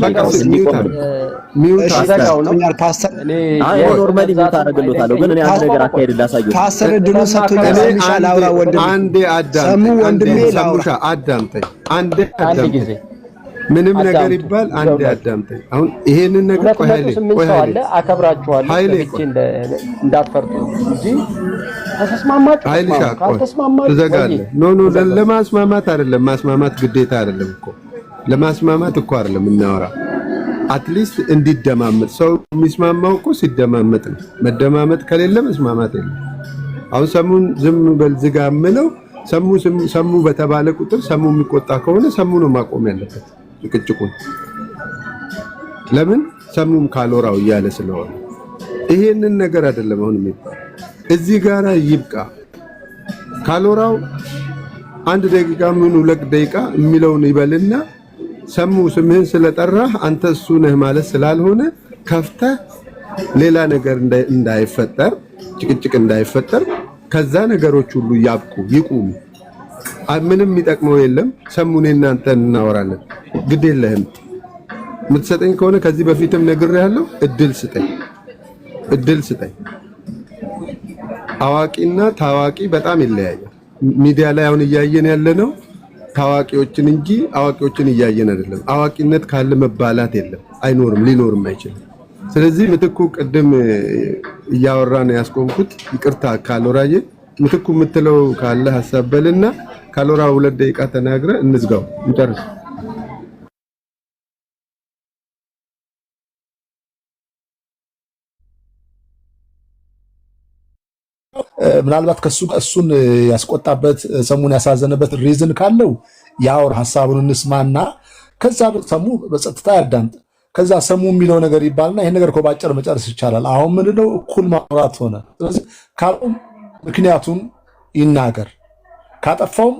ሚውት አድርጋውኛል። ፓስተር አይ ኖርማሊ ሚውት አደርግልዎታለሁ፣ ግን እኔ አንድ ነገር አካሄድ ላሳየው። ፓስተር ድሉ ሰጥቶኛል። ሰሚሻል አውራ ወንድሜ፣ አንዴ አዳም፣ ሰሙ ወንድሜ፣ ሰሙሻ አዳምጠኝ፣ አንዴ አዳምጠኝ። ምንም ነገር ይባል አንዴ አዳምጠኝ። አሁን ይሄንን ነገር ቆይ ኃይሌ አከብራችኋለሁ እንዳትፈርጡ እንጂ ተስማማችሁ ካልተስማማችሁ ትዘጋለህ። ኖ ለማስማማት አይደለም፣ ማስማማት ግዴታ አይደለም እኮ ለማስማማት እኮ አይደለም እናወራ። አትሊስት እንዲደማመጥ ሰው የሚስማማው እኮ ሲደማመጥ ነው። መደማመጥ ከሌለ መስማማት የለም። አሁን ሰሙን ዝም በል ዝጋ የምለው ሰሙ በተባለ ቁጥር ሰሙ የሚቆጣ ከሆነ ሰሙ ነው ማቆም ያለበት ጭቅጭቁን። ለምን ሰሙም ካሎራው እያለ ስለሆነ ይሄንን ነገር አይደለም አሁን የሚባል እዚህ ጋራ ይብቃ። ካሎራው 1 ደቂቃ ምን 2 ደቂቃ የሚለውን ይበልና ሰሙ ስምህን ስለጠራህ አንተ እሱ ነህ ማለት ስላልሆነ ከፍተህ ሌላ ነገር እንዳይፈጠር ጭቅጭቅ እንዳይፈጠር ከዛ ነገሮች ሁሉ ያብቁ ይቁሙ። ምንም የሚጠቅመው የለም። ሰሙኔ እናንተ እናወራለን። ግድ የለህም የምትሰጠኝ ከሆነ ከዚህ በፊትም ነግሬሃለሁ። እድል ስጠኝ። አዋቂና ታዋቂ በጣም ይለያያል። ሚዲያ ላይ አሁን እያየን ያለነው ታዋቂዎችን እንጂ አዋቂዎችን እያየን አይደለም። አዋቂነት ካለ መባላት የለም፣ አይኖርም፣ ሊኖርም አይችልም። ስለዚህ ምትኩ ቅድም እያወራን ያስቆምኩት ይቅርታ ካሎራዬ ምትኩ የምትለው ካለ ሐሳብ በልና ካሎራ 2 ደቂቃ ተናግረ እንዝጋው እንጨርስ። ምናልባት እሱን ያስቆጣበት ሰሙን ያሳዘነበት ሪዝን ካለው ያወር ሐሳቡን እንስማና ከዛ ሰሙ በጸጥታ ያዳምጥ። ከዛ ሰሙ የሚለው ነገር ይባልና ይሄን ነገር ባጭር መጨረስ ይቻላል። አሁን ምንድነው እኩል ማውራት ሆነ። ስለዚህ ካሉም ምክንያቱም ይናገር፣ ካጠፋውም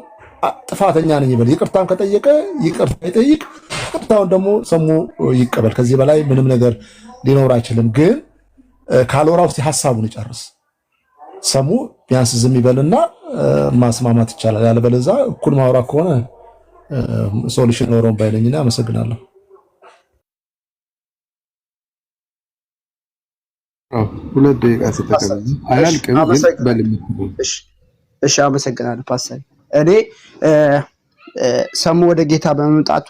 ጥፋተኛ ነኝ ይበል። ይቅርታም ከጠየቀ ይቅርታ ይጠይቅ፣ ይቅርታውን ደግሞ ሰሙ ይቀበል። ከዚህ በላይ ምንም ነገር ሊኖር አይችልም። ግን ካሎራው እስቲ ሐሳቡን ይጨርስ። ሰሙ ቢያንስ ዝም ይበልና ማስማማት ይቻላል። ያለበለዚያ እኩል ማውራት ከሆነ ሶሉሽን ኖሮም ባይለኝና አመሰግናለሁ። ሁለት ደቂቃ ስተከለ አያልቅም ግን በልምት። እሺ አመሰግናለሁ ፓስተር። እኔ ሰሙ ወደ ጌታ በመምጣቱ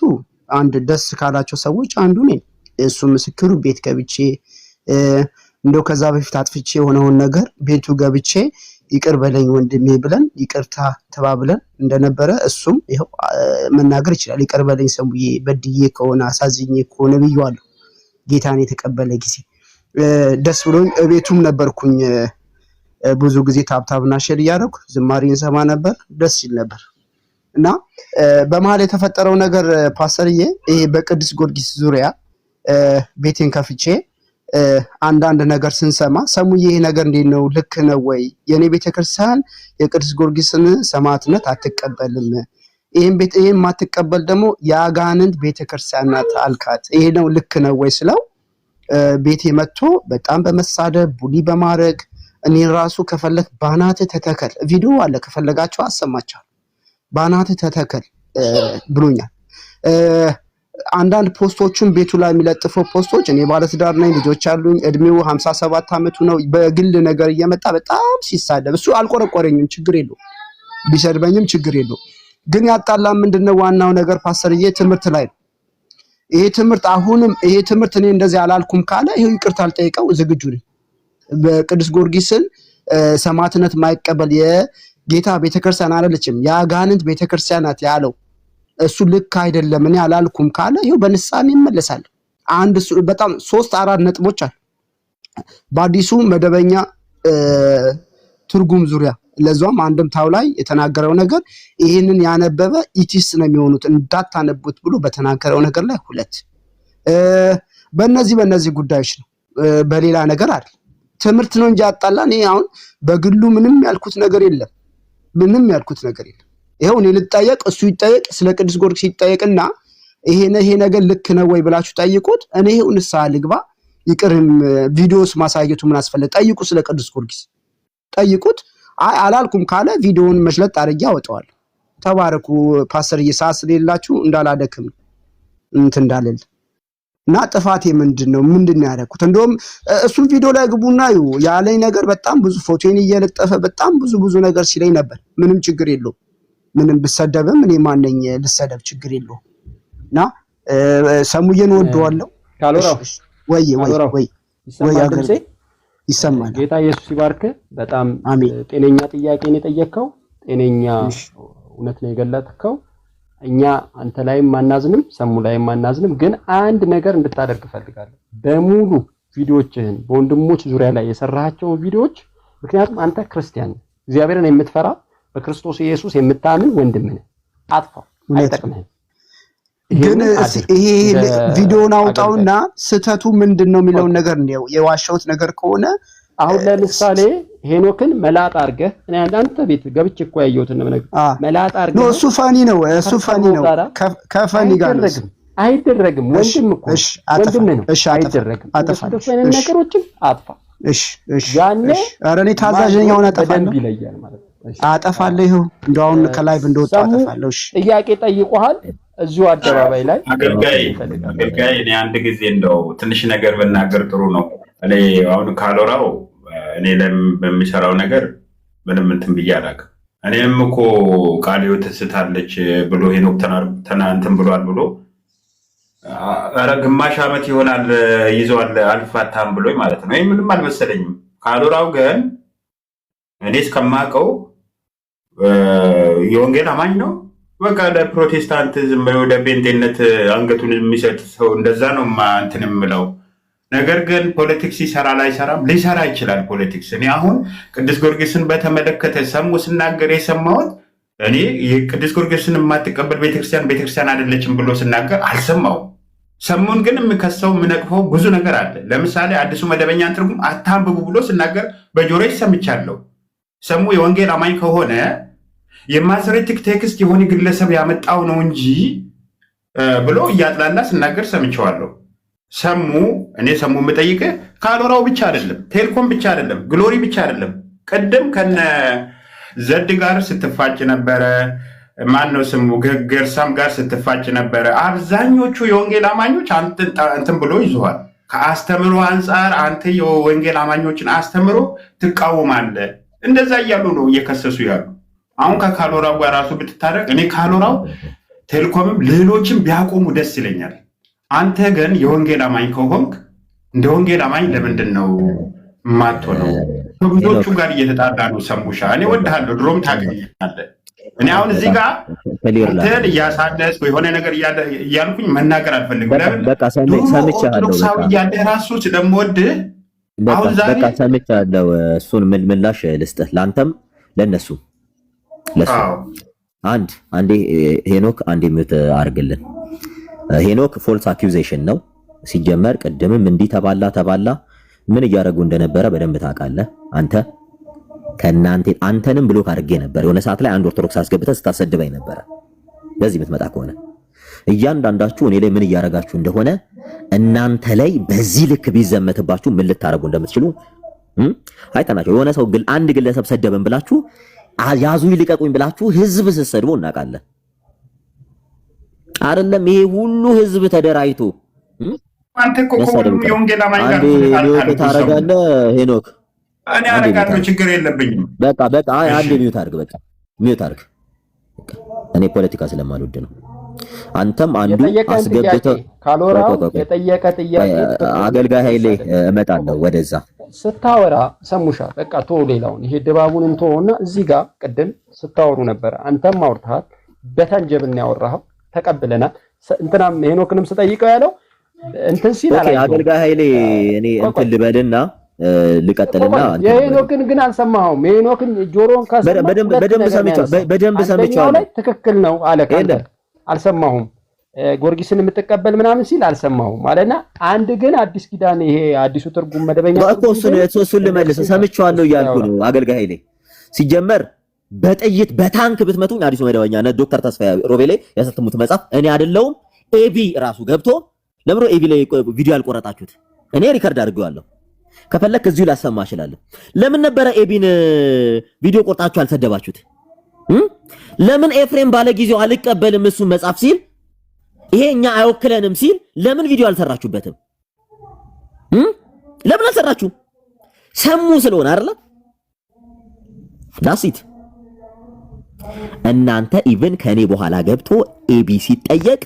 አንድ ደስ ካላቸው ሰዎች አንዱ ነኝ። እሱ ምስክሩ ቤት ገብቼ እንደው ከዛ በፊት አጥፍቼ የሆነውን ነገር ቤቱ ገብቼ ይቅር በለኝ ወንድሜ ብለን ይቅርታ ተባብለን እንደነበረ እሱም ይሄው መናገር ይችላል። ይቅር በለኝ ሰሙዬ፣ በድዬ ከሆነ አሳዝኜ ከሆነ ብዬዋለሁ። ጌታን የተቀበለ ጊዜ ደስ ብሎኝ ቤቱም ነበርኩኝ። ብዙ ጊዜ ታብታብና ሼር እያደረኩ ዝማሬን ሰማ ነበር፣ ደስ ይል ነበር። እና በመሃል የተፈጠረው ነገር ፓስተርዬ፣ ይሄ በቅዱስ ጊዮርጊስ ዙሪያ ቤቴን ከፍቼ አንዳንድ ነገር ስንሰማ ሰሙዬ ይሄ ነገር እንዴት ነው? ልክ ነው ወይ? የኔ ቤተክርስቲያን የቅዱስ ጊዮርጊስን ሰማዕትነት አትቀበልም። ይሄን ማትቀበል ደግሞ የአጋንንት ቤተክርስቲያን ናት አልካት። ይሄ ነው ልክ ነው ወይ ስለው ቤቴ መጥቶ በጣም በመሳደብ ቡሊ በማድረግ እኔ ራሱ ከፈለክ ባናት ተተከል፣ ቪዲዮ አለ ከፈለጋችሁ አሰማቻለሁ፣ ባናት ተተከል ብሎኛል። አንዳንድ ፖስቶችን ቤቱ ላይ የሚለጥፈው ፖስቶች እኔ ባለትዳር ነኝ፣ ልጆች አሉኝ፣ እድሜው 57 ዓመቱ ነው። በግል ነገር እየመጣ በጣም ሲሳደብ እሱ አልቆረቆረኝም፣ ችግር የለው፣ ቢሰድበኝም ችግር የለው። ግን ያጣላ ምንድነው ዋናው ነገር ፓስተርዬ ትምህርት ላይ ነው። ይሄ ትምህርት አሁንም ይሄ ትምህርት እኔ እንደዚህ አላልኩም ካለ ይሄው ይቅርታ አልጠይቀው ዝግጁ ነኝ። በቅዱስ ጊዮርጊስን ሰማዕትነት ማይቀበል የጌታ ቤተክርስቲያን አይደለችም፣ የአጋንንት ቤተክርስቲያን ናት ያለው እሱ ልክ አይደለም እኔ አላልኩም ካለ ይሄው በንስሐም ይመለሳል። አንድ በጣም 3-4 ነጥቦች አሉ በአዲሱ መደበኛ ትርጉም ዙሪያ። ለዛም አንድምታው ላይ የተናገረው ነገር ይሄንን ያነበበ ኢቲስ ነው የሚሆኑት እንዳታነቡት ብሎ በተናገረው ነገር ላይ 2 በእነዚህ ጉዳዮች ነው፣ በሌላ ነገር አይደል። ትምህርት ነው እንጂ ያጣላን። እኔ አሁን በግሉ ምንም ያልኩት ነገር የለም። ይሄው እኔ ልጠየቅ እሱ ይጠየቅ፣ ስለ ቅዱስ ጊዮርጊስ ይጠየቅና ይሄ ነገር ልክ ነው ወይ ብላችሁ ጠይቁት። እኔ ይሄው ንስሐ ልግባ። ይቅርም ቪዲዮስ ማሳየቱ ምን አስፈለገ? ጠይቁ፣ ስለ ቅዱስ ጊዮርጊስ ጠይቁት። አይ አላልኩም ካለ ቪዲዮውን መሽለጥ አድርጌ አወጣዋለሁ። ተባረኩ ፓስተርዬ፣ ሰዓት ስለሌላችሁ እንዳላደክም እንዳልል እና ጥፋቴ ምንድነው ያደረኩት? እንደውም እሱን ቪዲዮ ላይ ግቡና ያለኝ ነገር በጣም ብዙ ፎቶን እየለጠፈ በጣም ብዙ ነገር ሲለኝ ነበር። ምንም ችግር የለውም። ምንም ብሰደብም እኔ ማንነኝ ልሰደብ፣ ችግር የለውም። እና ሰሙዬን ወደዋለሁ። ወይ አገርሴ ይሰማል። ጌታ ኢየሱስ ይባርክ። በጣም ጤነኛ ጥያቄን የጠየቅከው ጤነኛ እውነት ነው የገለጥከው። እኛ አንተ ላይም ማናዝንም ሰሙ ላይም ማናዝንም፣ ግን አንድ ነገር እንድታደርግ ፈልጋለሁ። በሙሉ ቪዲዮዎችህን በወንድሞች ዙሪያ ላይ የሰራሃቸው ቪዲዮዎች፣ ምክንያቱም አንተ ክርስቲያን እግዚአብሔርን የምትፈራ በክርስቶስ ኢየሱስ የምታምን ወንድም ነህ። አጥፋው፣ አይጠቅምህም። ግን ይሄ ቪዲዮውን አውጣውና ስተቱ ምንድነው የሚለውን ነገር ነው። የዋሻውት ነገር ከሆነ አሁን ለምሳሌ ሄኖክን መላጣ አርገህ እኔ አንተ ቤት ገብቼ እኮ ያየሁትን ነው ነገር መላጣ አርገህ ነው። እሱ ፈኒ ነው ከፈኒ ጋር አይደረግም። ወንድም እኮ ወንድም ነው። አይደረግም። ነገሮችን አጥፋ። ያኔ ኧረ እኔ ታዛዥ ነኝ። አሁን አጠፋለሁ ይለያል ማለት ነው። አጠፋለሁ። ይኸው እንደው አሁን ከላይቭ እንደወጣ አጠፋለሁ። እሺ ጥያቄ ጠይቆሃል እዚሁ አደባባይ ላይ አገልጋይ እኔ አንድ ጊዜ እንደው ትንሽ ነገር ብናገር ጥሩ ነው። እኔ አሁን ካሎራው እኔ በሚሰራው ነገር ምንም እንትን ብዬ አላውቅም። እኔም እኮ ቃልዮ ትስታለች ብሎ ሄኖክ እንትን ብሏል ብሎ ኧረ ግማሽ ዓመት ይሆናል ይዘዋል አልፋታም ብሎ ማለት ነው። ምንም አልመሰለኝም። ካሎራው ግን እኔ እስከማውቀው የወንጌል አማኝ ነው። በቃ ለፕሮቴስታንቲዝም ወደ ጴንጤነት አንገቱን የሚሰጥ ሰው እንደዛ ነው እንትን የምለው። ነገር ግን ፖለቲክስ ይሰራ ላይሰራም ሊሰራ ይችላል ፖለቲክስ። እኔ አሁን ቅዱስ ጊዮርጊስን በተመለከተ ሰሙ ስናገር የሰማሁት እኔ ቅዱስ ጊዮርጊስን የማትቀበል ቤተክርስቲያን አይደለችም ብሎ ስናገር አልሰማሁም። ሰሙን ግን የምከሰው የምነቅፈው ብዙ ነገር አለ። ለምሳሌ አዲሱ መደበኛ ትርጉም አታንብቡ ብሎ ስናገር በጆሮዬ ሰምቻለሁ። ሰሙ የወንጌል አማኝ ከሆነ የማሰሬቲክ ቴክስት የሆነ ግለሰብ ያመጣው ነው እንጂ ብሎ እያጥላላ ስናገር ሰምቸዋለሁ። እኔ ሰሙ የምጠይቅህ ካሎራው ብቻ አይደለም፣ ቴልኮም ብቻ አይደለም፣ ግሎሪ ብቻ አይደለም። ቅድም ከነ ዘድ ጋር ስትፋጭ ነበረ። ማነው ስሙ ገርሳም ጋር ስትፋጭ ነበረ። አብዛኞቹ የወንጌል አማኞች እንትን ብሎ ይዘዋል። ከአስተምሮ አንጻር አንተ የወንጌል አማኞችን አስተምሮ ትቃወማለህ። እንደዛ እያሉ ነው እየከሰሱ ያሉ። አሁን ከካሎራው ጋር ራሱ ብትታረቅ እኔ ካሎራው ቴሌኮምም ሌሎችም ቢያቆሙ ደስ ይለኛል። አንተ ግን የወንጌል አማኝ ከሆንክ እንደ ወንጌል አማኝ ለምንድን ነው የማትሆነው? ከብዙዎቹ ጋር እየተጣላ ነው። ሰሙሻ እኔ ወድሃለሁ፣ ድሮም ታገኛለህ። እኔ አሁን እዚህ ጋር አንተን እያሳነስ የሆነ ነገር እያልኩኝ መናገር አልፈልግም። ለምን ኦርቶዶክሳዊ እያለ ራሱ ስለምወድህ አሁን ዛሬ በቃ ሰምቻለሁ። እሱን ምላሽ ልስጥህ ለአንተም ለነሱ ለሱ አንዴ ሄኖክ አንዴ ሚውት አድርግልን። ሄኖክ ፎልስ አኪዩዜሽን ነው ሲጀመር። ቅድምም እንዲህ ተባላ ምን እያደረጉ እንደነበረ በደንብ ታውቃለህ አንተ። አንተንም ብሎክ አድርጌ ነበር የሆነ ሰዓት ላይ አንድ ኦርቶዶክስ አስገብተህ ስታሰድበኝ ነበረ። በዚህ የምትመጣ ከሆነ እያንዳንዳችሁ እኔ ላይ ምን እያደረጋችሁ እንደሆነ እናንተ ላይ በዚህ ልክ ቢዘመትባችሁ ምን ልታረጉ እንደምትችሉ አይተናቸው። የሆነ ሰው አንድ ግለሰብ ሰደበን ብላችሁ ያዙ ይልቀቁኝ ብላችሁ ህዝብ ስትሰድቡ እናውቃለን አይደለም? ይሄ ሁሉ ህዝብ ተደራጅቶ አንተ እኮ የወንጌል አማኝ ጋር ታረጋለህ ሄኖክ። እኔ አረጋለሁ፣ ችግር የለብኝም። በቃ አንዴ ሚውት አድርግ፣ በቃ ሚውት አድርግ። እኔ ፖለቲካ ስለማልወድ ነው። አንተም አንዱ አስገብተህ ካሎራው የጠየቀ ጥያቄ አገልጋይ ኃይሌ እመጣለሁ ወደዛ ስታወራ ሰሙሻ። በቃ ቶ ሌላውን ይሄ ድባቡንም ተወውና እዚህ ጋር ቅድም ስታወሩ ነበር። አንተም አውርተሃል፣ በተንጀብን ያወራኸው ተቀብለናል። እንትናም ሄኖክንም ስጠይቀው ያለው እንትን ሲል ኦኬ፣ አገልጋይ ኃይሌ እኔ እንትን ልበልና ልቀጥልና የሄኖክን ግን አልሰማኸውም። የሄኖክን ጆሮን ካሰማ በደንብ ሰምቻለሁ። ትክክል ነው አለ ካንተ አልሰማሁም። ጊዮርጊስን የምትቀበል ምናምን ሲል አልሰማሁም አለና አንድ ግን አዲስ ኪዳን ይሄ አዲሱ ትርጉም መደበኛ እኮ እሱን ልመልስ ሰምቻለሁ እያልኩ ነው። አገልጋይ ኃይሌ ሲጀመር በጥይት በታንክ ብትመቱኝ አዲሱ መደበኛ ዶክተር ተስፋዬ ሮቤሌ ያሳተሙት መጽሐፍ እኔ አይደለሁም ኤቢ ራሱ ገብቶ ለምሮ ኤቢ ላይ ቪዲዮ ያልቆረጣችሁት እኔ ሪከርድ አድርጌዋለሁ። ከፈለክ እዚሁ ላሰማ እችላለሁ። ለምን ነበረ ኤቢን ቪዲዮ ቆርጣችሁ አልሰደባችሁት? ለምን ኤፍሬም ባለ ጊዜው አልቀበልም እሱ መጽሐፍ ሲል ይሄ እኛ አይወክለንም ሲል ለምን ቪዲዮ አልሰራችሁበትም? ለምን አልሰራችሁ? ሰሙ ስለሆነ አይደለ? ዳሲት እናንተ ኢቭን ከኔ በኋላ ገብቶ ኤቢ ሲጠየቅ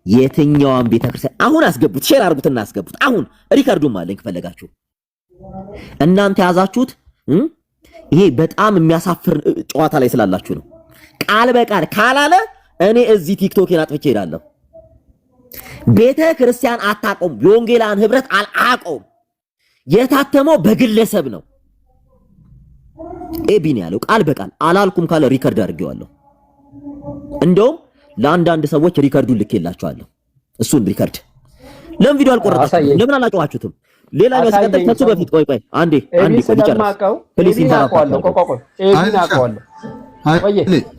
የትኛውን ቤተክርስቲያን አሁን አስገቡት፣ ሼር አድርጉትና አስገቡት። አሁን ሪካርዱም አለኝ ከፈለጋችሁ። እናንተ ያዛችሁት ይሄ በጣም የሚያሳፍር ጨዋታ ላይ ስላላችሁ ነው። ቃል በቃል ካላለ እኔ እዚህ ቲክቶክን አጥፍቼ እሄዳለሁ። ቤተ ክርስቲያን አታቆም፣ የወንጌላን ህብረት አላቆም። የታተመው በግለሰብ ነው። ኤቢን ያለው ቃል በቃል አላልኩም ካለ ሪከርድ አድርጌዋለሁ። እንደውም ለአንዳንድ ሰዎች ሪከርዱን ልኬላቸዋለሁ። እሱን ሪከርድ ለምን ቪዲዮ አልቆረጣችሁም? ለምን አላጨዋችሁትም? ሌላኛው ሲቀጥል ከሱ በፊት ቆይ አንዴ ቆይ ጨርስ ፕሊስ።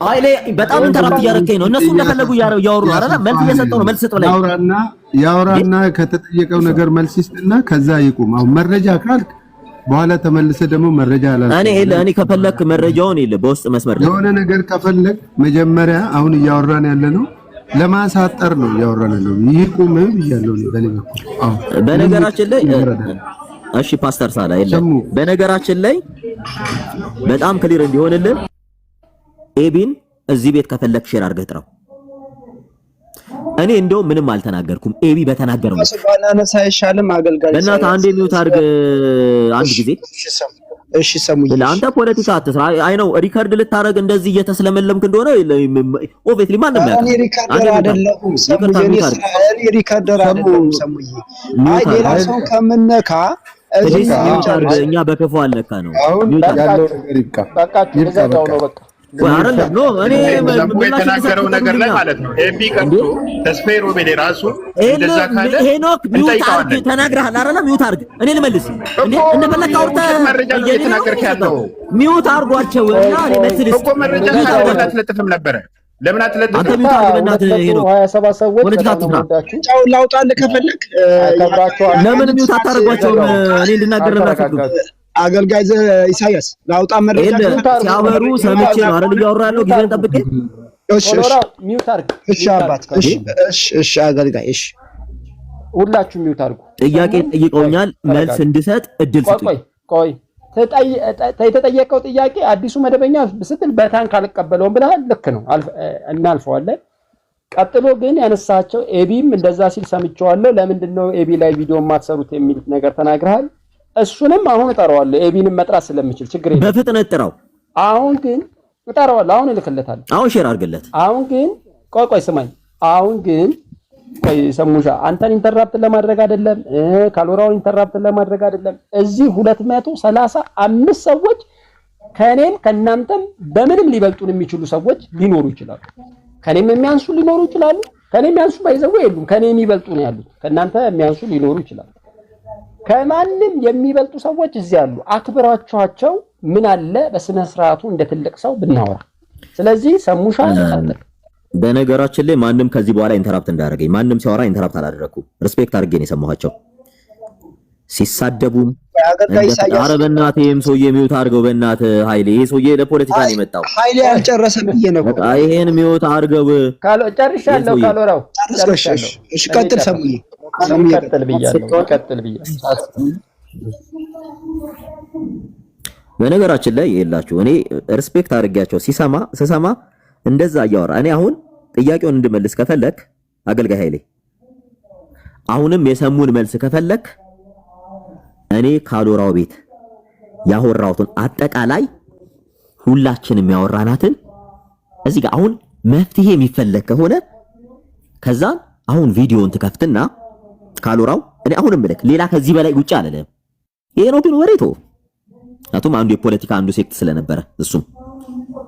አይሌ በጣም ኢንተራፕት እያደረገኝ ነው። እነሱ እንደፈለጉ እያወሩ ነው አይደል? መልስ እየሰጠው ነው። መልስ ሰጠው ላይ ያውራና ከተጠየቀው ነገር መልስ ይስጥና ከዛ ይቁም። አሁን መረጃ ካልክ በኋላ ተመልሰ ደግሞ መረጃ አላልኩም። እኔ ከፈለክ መረጃውን በውስጥ መስመር የሆነ ነገር ከፈለክ መጀመሪያ አሁን እያወራን ያለ ነው ለማሳጠር ነው እያወራን ያለው። ይህ ቁም ብያለሁ በኔ በኩል። በነገራችን ላይ እሺ ፓስተር ሳላ በነገራችን ላይ በጣም ክሊር እንዲሆንልን ኤቢን እዚህ ቤት ከፈለክ ሼር አድርገህ ጥራው። እኔ እንደው ምንም አልተናገርኩም። ኤቢ በተናገረው ነው ባናነሳ አይሻልም? አገልጋይ በእናትህ አንዴ ሚውት አድርግ አንድ ጊዜ። እሺ ሰሙኝ። ለአንተ ፖለቲካ አትስራ። አይ ነው ሪከርድ ልታረግ እንደዚህ እየተስለመለምክ እንደሆነ ኦብቪየስሊ ማንም ያውቃል። እኔ ሪከርደር አይደለሁም ሰሙኝ። እኔ ሪከርደር አይደለሁም ሰሙኝ። አይ ሌላ ሰው ከምነካ እኛ በከፋው አለካ ነው። ሚውት ያለው ነገር ይብቃ። በቃችሁ ለዛው ነው በቃ አይደለም ኖ እኔ የተናገረው ነገር ላይ ማለት ነው። ኤቢ ቀጥቶ ተስፋዬ ሮቤል ራሱ እንደዛ ካለ ሄኖክ ሚውት አድርግ ተናግረሃል አይደለም? ሚውት አድርግ እኔ ልመልስ እንዴ እንደፈለክ አውርተህ እየተናገርክ ያለው ሚውት አድርጓቸው እና እኔ መልስልስ እኮ መረጃ አትለጥፍም ነበረ። ለምን አትለጥፍም? አንተ ሚውት አድርግ በእናትህ ሄኖክ 27 ሰዎች ፖለቲካ አትስራ። ጫው ላውጣልህ ከፈለክ አከብራቸዋለሁ። ለምን ሚውት አታደርጓቸውም? እኔ እንድናገር እናፈቅዱ አገልጋይ ኢሳያስ ላውጣ መረጃ ሲያወሩ ሰምቼ ነው አይደል እያወራለሁ። ጊዜን ጠብቄ እሺ ሚውት አድርግ። እሺ አባት እሺ አገልጋይ እሺ ሁላችሁ ሚውት አድርጉ። ጥያቄ ጠይቀውኛል፣ መልስ እንድሰጥ እድል ስጡኝ። ቆይ የተጠየቀው ጥያቄ አዲሱ መደበኛ ስትል በታንክ አልቀበለውም ብለሃል። ልክ ነው፣ እናልፈዋለን። ቀጥሎ ግን ያነሳቸው ኤቢም እንደዛ ሲል ሰምቼዋለሁ። ለምንድነው ኤቢ ላይ ቪዲዮ የማትሰሩት የሚል ነገር ተናግረሃል። እሱንም አሁን እጠራዋለሁ። ኤቢንም መጥራት ስለምችል ችግር የለም፣ በፍጥነት ጥራው። አሁን ግን እጠራዋለሁ። አሁን እልክለታለሁ። አሁን ሼር አድርግለት። አሁን ግን ቆይ ስማኝ። አሁን ግን ቆይ ሰሙሻ አንተን ኢንተራፕት ለማድረግ አይደለም፣ ካሎራውን ኢንተራፕት ለማድረግ አይደለም። እዚህ 235 ሰዎች ከኔም ከናንተም በምንም ሊበልጡን የሚችሉ ሰዎች ሊኖሩ ይችላሉ። ከኔም የሚያንሱ ሊኖሩ ይችላሉ። ከኔም የሚያንሱ ባይዘው የሉም። ከኔ የሚበልጡ ነው ያሉት። ከናንተ የሚያንሱ ሊኖሩ ይችላሉ። ከማንም የሚበልጡ ሰዎች እዚህ አሉ። አክብራችኋቸው ምን አለ በስነ ስርዓቱ እንደ ትልቅ ሰው ብናወራ። ስለዚህ ሰሙሻ ተቀጥል። በነገራችን ላይ ማንም ከዚህ በኋላ ኢንተራፕት እንዳደረገኝ ማንም ሲያወራ ኢንተራፕት አላደረኩም። ሪስፔክት አድርጌ ነው የሰማኋቸው። ሲሳደቡም ኧረ በእናትህም ሰውዬ ሚውት አድርገው በእናትህ ኃይሌ። ይሄ ሰውዬ ለፖለቲካ ነው የመጣው። ኃይሌ አልጨረሰም ብዬ ነው። በቃ ይሄን ሚውት አድርገው ጨርሻለሁ። ካሎራው ጨርሻለሁ። እሺ ቀጥል ሰሙዬ። ቀጥል ብያለሁ። በነገራችን ላይ የላችሁ እኔ ሪስፔክት አድርጌያቸው ስሰማ እንደዛ እያወራ እኔ አሁን ጥያቄውን እንድመልስ ከፈለክ አገልጋይ ኃይሌ አሁንም የሰሙን መልስ ከፈለክ እኔ ካሎራው ቤት ያወራሁትን አጠቃላይ ሁላችንም ያወራናትን እዚህ ጋር አሁን መፍትሄ የሚፈለግ ከሆነ ከዛ አሁን ቪዲዮውን ትከፍትና ካሎራው እኔ አሁንም ምልክ ሌላ ከዚህ በላይ ውጭ አለለም። ይሄ ነው ግን ወሬቶ አቱም አንዱ የፖለቲካ አንዱ ሴክት ስለነበረ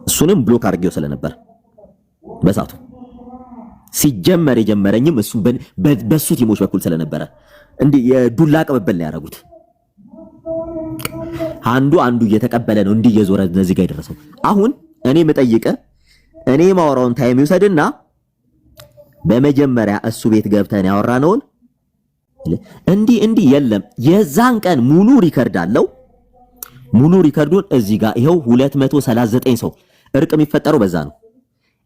እሱንም ብሎክ አድርጌው ስለነበር በሳቱ ሲጀመር የጀመረኝም እሱ በሱ ቲሞች በኩል ስለነበረ እንዴ የዱላ ቅብብል ነው ያደረጉት። አንዱ እየተቀበለ ነው እንዲህ እየዞረ እዚህ ጋር የደረሰው። አሁን እኔ መጠይቀ እኔ ማወራውን ታይም ይውሰድና በመጀመሪያ እሱ ቤት ገብተን ያወራነውን እንዲህ የለም የዛን ቀን ሙሉ ሪከርድ አለው። ሙሉ ሪከርዱን እዚህ ጋር ይሄው 239 ሰው እርቅ የሚፈጠረው በዛ ነው።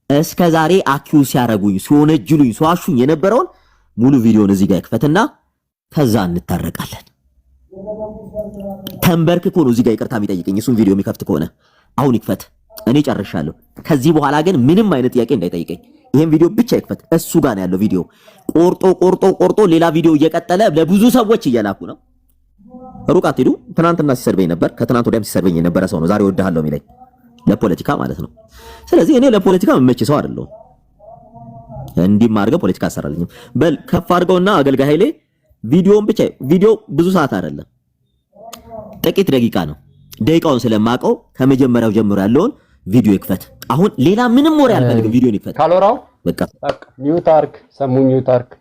እስከ ዛሬ አኪው ሲያረጉኝ ሲወነጅሉኝ ሲዋሹኝ የነበረውን ሙሉ ቪዲዮን እዚህ ጋር ይክፈትና ከዛ እንታረቃለን። ተንበርክኮ ነው እዚህ ጋር ይቅርታ የሚጠይቀኝ እሱን ቪዲዮ የሚከፍት ከሆነ አሁን ይክፈት። እኔ ጨርሻለሁ። ከዚህ በኋላ ግን ምንም አይነት ጥያቄ እንዳይጠይቀኝ ይሄን ቪዲዮ ብቻ ይክፈት። እሱ ጋር ነው ያለው ቪዲዮ። ቆርጦ ሌላ ቪዲዮ እየቀጠለ ለብዙ ሰዎች እየላኩ ነው። ሩቅ አትሄዱ። ትናንትና ሲሰርበኝ ነበር፣ ከትናንት ወዲያም ሲሰርበኝ የነበረ ሰው ነው ዛሬ ወድሃለሁ የሚለኝ ለፖለቲካ ማለት ነው። ስለዚህ እኔ ለፖለቲካ መመች ሰው አይደለሁም። እንዲህም አድርገው ፖለቲካ አሰራልኝም። በል ከፍ አድርገውና አገልጋይ ኃይሌ ቪዲዮውን ብቻ ቪዲዮ ብዙ ሰዓት አይደለም ጥቂት ደቂቃ ነው። ደቂቃውን ስለማውቀው ከመጀመሪያው ጀምሮ ያለውን ቪዲዮ ይክፈት። አሁን ሌላ ምንም ወሬ አልፈልግም። ቪዲዮን ይክፈት። ካሎራው በቃ ሚውት አድርግ። ሰሙ ሚውት አድርግ።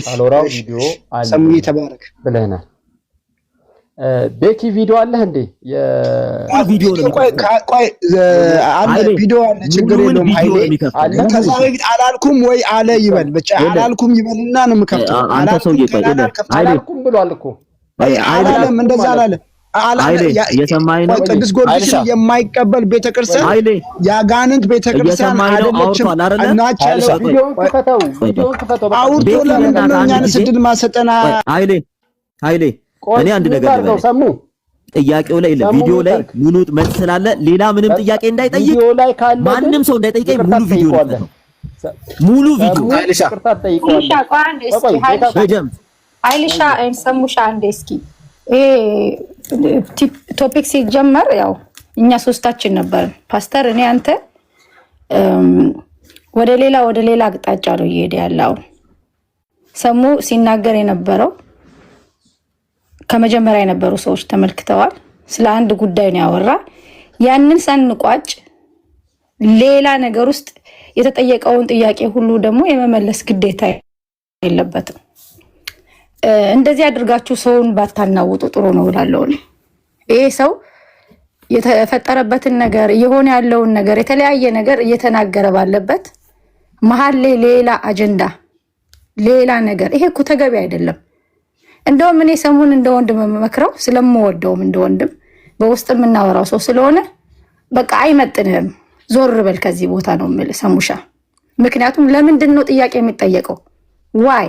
ካሎራው ቪዲዮ አለ። ሰሙ ይተባረክ ብለናል። ቤኪ ቪዲዮ አለህ እንዴ? ቪዲዮ ነው። ቆይ አለ ቪዲዮ አለ፣ ችግር የለውም። ኃይሌ ከዛ በፊት አላልኩም ወይ አለ ይበል ብቻ። አላልኩም ይበልና ነው የምከፍተው። አንተ ሰውዬ ቆይ አላልኩም ብሏል እኮ። አላለም፣ እንደዛ አላለም። እየሰማኸኝ ነው? ቅዱስ ጊዮርጊስን የማይቀበል ቤተክርስቲያን ያጋንንት ቤተክርስቲያን አይደለችም። አውርቶ ለምንድን ነው እኛን ስድል ማሰጠና? ኃይሌ እኔ አንድ ነገር ልበል። ጥያቄው ላይ ቪዲዮ ላይ ሙሉ መልስ ስላለ ሌላ ምንም ጥያቄ እንዳይጠይቅ ማንም ሰው እንዳይጠይቀኝ ሙሉ ቪዲዮ ኃይልሻ ሰሙሻ አንዴ እስኪ ቶፒክ ሲጀመር ያው እኛ ሶስታችን ነበር፣ ፓስተር፣ እኔ፣ አንተ ወደ ሌላ አቅጣጫ ነው እየሄደ ያለው። ሰሙ ሲናገር የነበረው ከመጀመሪያ የነበሩ ሰዎች ተመልክተዋል። ስለ አንድ ጉዳይ ነው ያወራ። ያንን ሳንቋጭ ሌላ ነገር ውስጥ የተጠየቀውን ጥያቄ ሁሉ ደግሞ የመመለስ ግዴታ የለበትም። እንደዚህ አድርጋችሁ ሰውን ባታናውጡ ጥሩ ነው እላለሁ። ይሄ ሰው የተፈጠረበትን ነገር እየሆነ ያለውን ነገር የተለያየ ነገር እየተናገረ ባለበት መሀል ላይ ሌላ አጀንዳ ሌላ ነገር፣ ይሄ እኮ ተገቢ አይደለም። እንደውም እኔ ሰሙን እንደ ወንድም መመክረው ስለምወደውም እንደ ወንድም በውስጥ የምናወራው ሰው ስለሆነ በቃ አይመጥንህም፣ ዞር በል ከዚህ ቦታ ነው የምልህ ሰሙሻ። ምክንያቱም ለምንድን ነው ጥያቄ የሚጠየቀው? ዋይ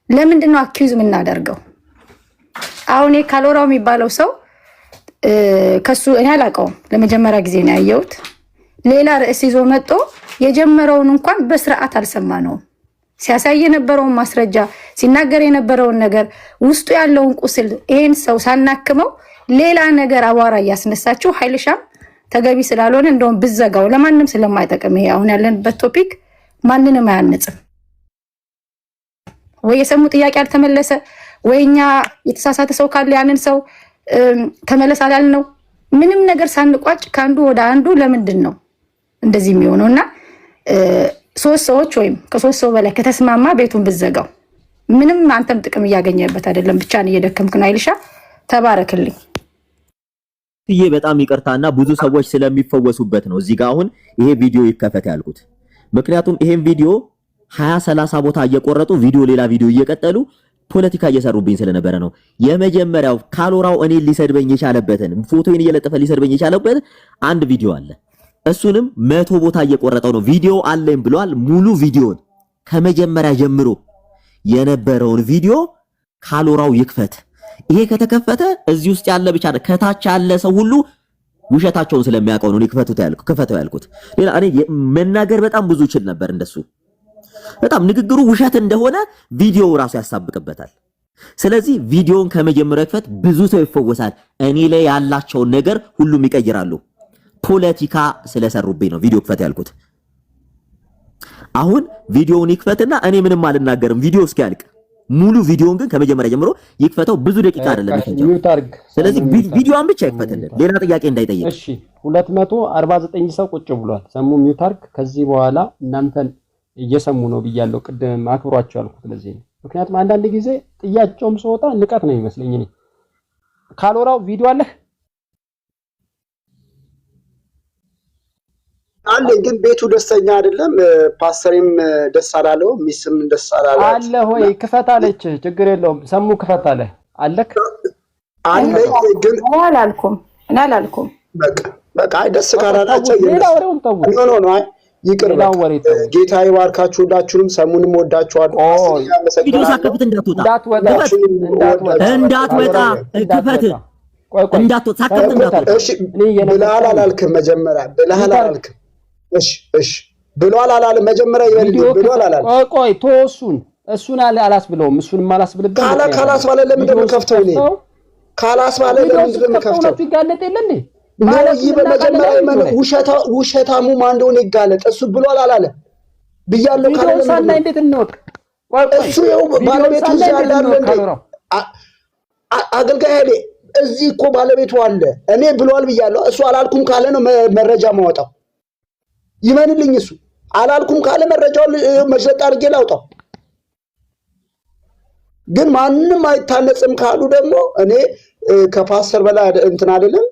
ለምንድን ነው አኪዩዝ የምናደርገው? አሁን ካሎራው የሚባለው ሰው ከሱ እኔ አላውቀውም፣ ለመጀመሪያ ጊዜ ነው ያየሁት። ሌላ ርዕስ ይዞ መጥቶ የጀመረውን እንኳን በስርዓት አልሰማነውም። ሲያሳይ የነበረውን ማስረጃ ሲናገር የነበረውን ነገር ውስጡ ያለውን ቁስል ይሄን ሰው ሳናክመው ሌላ ነገር አቧራ እያስነሳችሁ ኃይልሻም ተገቢ ስላልሆነ እንደውም ብዘጋው ለማንም ስለማይጠቅም ይሄ አሁን ያለንበት ቶፒክ ማንንም አያንጽም። ወይ የሰሙ ጥያቄ አልተመለሰ ወይኛ የተሳሳተ ሰው ካለ ያንን ሰው ተመለስ አላልነው። ምንም ነገር ሳንቋጭ ካንዱ ወደ አንዱ ለምንድን ነው እንደዚህ የሚሆነውና ሶስት ሰዎች ወይም ከሶስት ሰው በላይ ከተስማማ ቤቱን ብዘጋው ምንም አንተም ጥቅም እያገኘበት አይደለም፣ ብቻን እየደከምክ ነው። አይልሻ ተባረክልኝ። ይሄ በጣም ይቅርታና ብዙ ሰዎች ስለሚፈወሱበት ነው እዚህ ጋር አሁን ይሄ ቪዲዮ ይከፈት ያልኩት። ምክንያቱም ይሄን ቪዲዮ 20-30 ቦታ እየቆረጡ ሌላ ቪዲዮ እየቀጠሉ ፖለቲካ እየሰሩብኝ ስለነበረ ነው። የመጀመሪያው ካሎራው እኔ ሊሰድበኝ የቻለበትን ፎቶዬን እየለጠፈ ሊሰድበኝ የቻለበት አንድ ቪዲዮ አለ። እሱንም 100 ቦታ እየቆረጠው ነው። ቪዲዮ አለኝ ብሏል። ሙሉ ቪዲዮን ከመጀመሪያ ጀምሮ የነበረውን ቪዲዮ ካሎራው ይክፈት። ይሄ ከተከፈተ እዚህ ውስጥ ያለ ብቻ ከታች ያለ ሰው ሁሉ ውሸታቸውን ስለሚያውቀው ነው ከፈተው ያልኩት። ሌላ እኔ መናገር በጣም ብዙ ይችል ነበር እንደሱ። በጣም ንግግሩ ውሸት እንደሆነ ቪዲዮው ራሱ ያሳብቅበታል። ስለዚህ ቪዲዮን ከመጀመሪያ ክፈት፣ ብዙ ሰው ይፈወሳል። እኔ ላይ ያላቸውን ነገር ሁሉም ይቀይራሉ። ፖለቲካ ስለሰሩብኝ ነው ቪዲዮ ክፈት ያልኩት። አሁን ቪዲዮውን ይክፈትና እኔ ምንም አልናገርም ቪዲዮ እስኪያልቅ። ሙሉ ቪዲዮውን ግን ከመጀመሪያ ጀምሮ ይክፈተው። ብዙ ደቂቃ አይደለም ይፈጀው። ስለዚህ ቪዲዮውን ብቻ ይክፈትልን፣ ሌላ ጥያቄ እንዳይጠይቅ። እሺ 249 ሰው ቁጭ ብሏል። ሰሙ ሚውት አድርግ። ከዚህ በኋላ እናንተን እየሰሙ ነው ብያለሁ። ቅድም አክብሯቸው ያልኩት ለዚህ ነው። ምክንያቱም አንዳንድ ጊዜ ጥያቄውም ሲወጣ ንቀት ነው ይመስለኝ። እኔ ካሎራው ቪዲዮ አለህ አለ ግን ቤቱ ደስተኛ አይደለም። ፓስተርም ደስ አላለው፣ ሚስም ደስ አላለው። አለ ሆይ ክፈት አለች። ችግር የለውም ሰሙ ክፈት አለ አለክ አለ ግን አላልኩም። በቃ ደስ ካላላቸው ነው ይቅር። ጌታ ይባርካችሁ ሁላችሁንም። ሰሙንም ወዳችኋለሁ። ቪዲዮ ሳከፍት እንዳትወጣ ክፈት እንዳትወጣ ሳከፍት እንዳትወጣ። እሺ ብለሃል አላልክም? መጀመሪያ ብለሃል አላልክም? እሺ ብለሃል አላልክም? መጀመሪያ ብለሃል አላልክም? ቆይ እሱን አላስብለውም። እሱንም አላስብልበት ካላስባለ ለምንድን ነው ከፍተው? እኔ ካላስባለ ለምንድን ነው ከፍተው? ይጋለጥ የለ እንዴ ማለት በመጀመሪያ ውሸታሙ ማን እንደሆነ ይጋለጥ። እሱ ብሏል አላለ ብያለሁ ካለ ሳና እንዴት እንወቅ? እሱ ይኸው ባለቤቱ ያለ እንዴ አገልጋይ ሄደ እዚህ እኮ ባለቤቱ አለ። እኔ ብሏል ብያለሁ። እሱ አላልኩም ካለ ነው መረጃ ማውጣው። ይመንልኝ። እሱ አላልኩም ካለ መረጃውን መሸጥ አድርጌ ላውጣው። ግን ማንንም አይታነጽም ካሉ ደግሞ እኔ ከፓስተር በላይ እንትን አይደለም።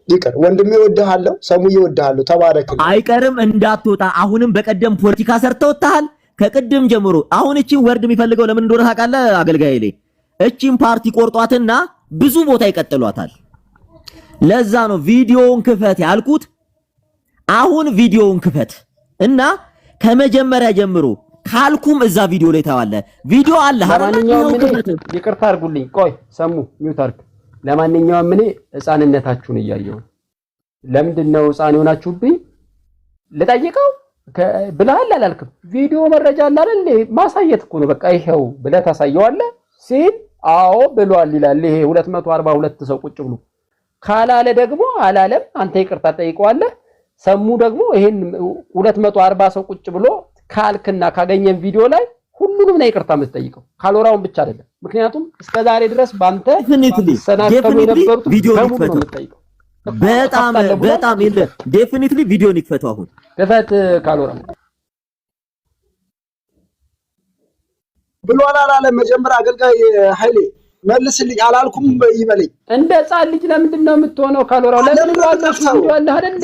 ይቅር ወንድሜ እወድሃለሁ፣ ሰሙዬ እወድሃለሁ። ተባረክ። አይቀርም እንዳትወጣ። አሁንም በቀደም ፖለቲካ ሰርተውታል ከቅድም ጀምሮ። አሁን እቺን ወርድ የሚፈልገው ለምን እንደሆነ ታውቃለህ? አገልጋይ ላይ እቺን ፓርቲ ቆርጧትና ብዙ ቦታ ይቀጥሏታል። ለዛ ነው ቪዲዮውን ክፈት ያልኩት። አሁን ቪዲዮውን ክፈት እና ከመጀመሪያ ጀምሮ ካልኩም እዛ ቪዲዮ ላይ ታዋለ ቪዲዮ አለ። ለማንኛውም ይቅርታ አድርጉልኝ። ቆይ ሰሙ ሚውት አድርግ። ለማንኛውም ህፃንነታችሁን እያየሁ ለምንድነው ህፃን ሆናችሁብኝ ልጠይቀው ብለሃል አላልክም? ቪዲዮ መረጃ አለ አይደል? ማሳየት እኮ ነው። በቃ ይሄው ብለህ ታሳየዋለህ ሲል አዎ ብሏል ይላል። ይሄ 242 ሰው ቁጭ ብሎ ካላለ ደግሞ አላለም። አንተ ይቅርታ ጠይቀዋለህ። ሰሙ ደግሞ ይሄን 240 ሰው ቁጭ ብሎ ካልክና ካገኘን ቪዲዮ ላይ ሁሉንም ነው ይቅርታ የምትጠይቀው። ካሎራውን ብቻ አይደለም። ምክንያቱም እስከዛሬ ድረስ ባንተ ሰናከሉ የነበሩት ቪዲዮ ነው የምትጠይቀው። በጣም ይለ ዴፊኒትሊ ቪዲዮን ይክፈቱ። አሁን ክፈት ካሎራ ብሏል አላለም? መጀመሪያ አገልጋይ ኃይሌ መልስልኝ አላልኩም ይበለኝ። እንደ ህፃን ልጅ ለምንድን ነው የምትሆነው? ካሎራው ለምን ነው ቪዲዮ አለ አይደል?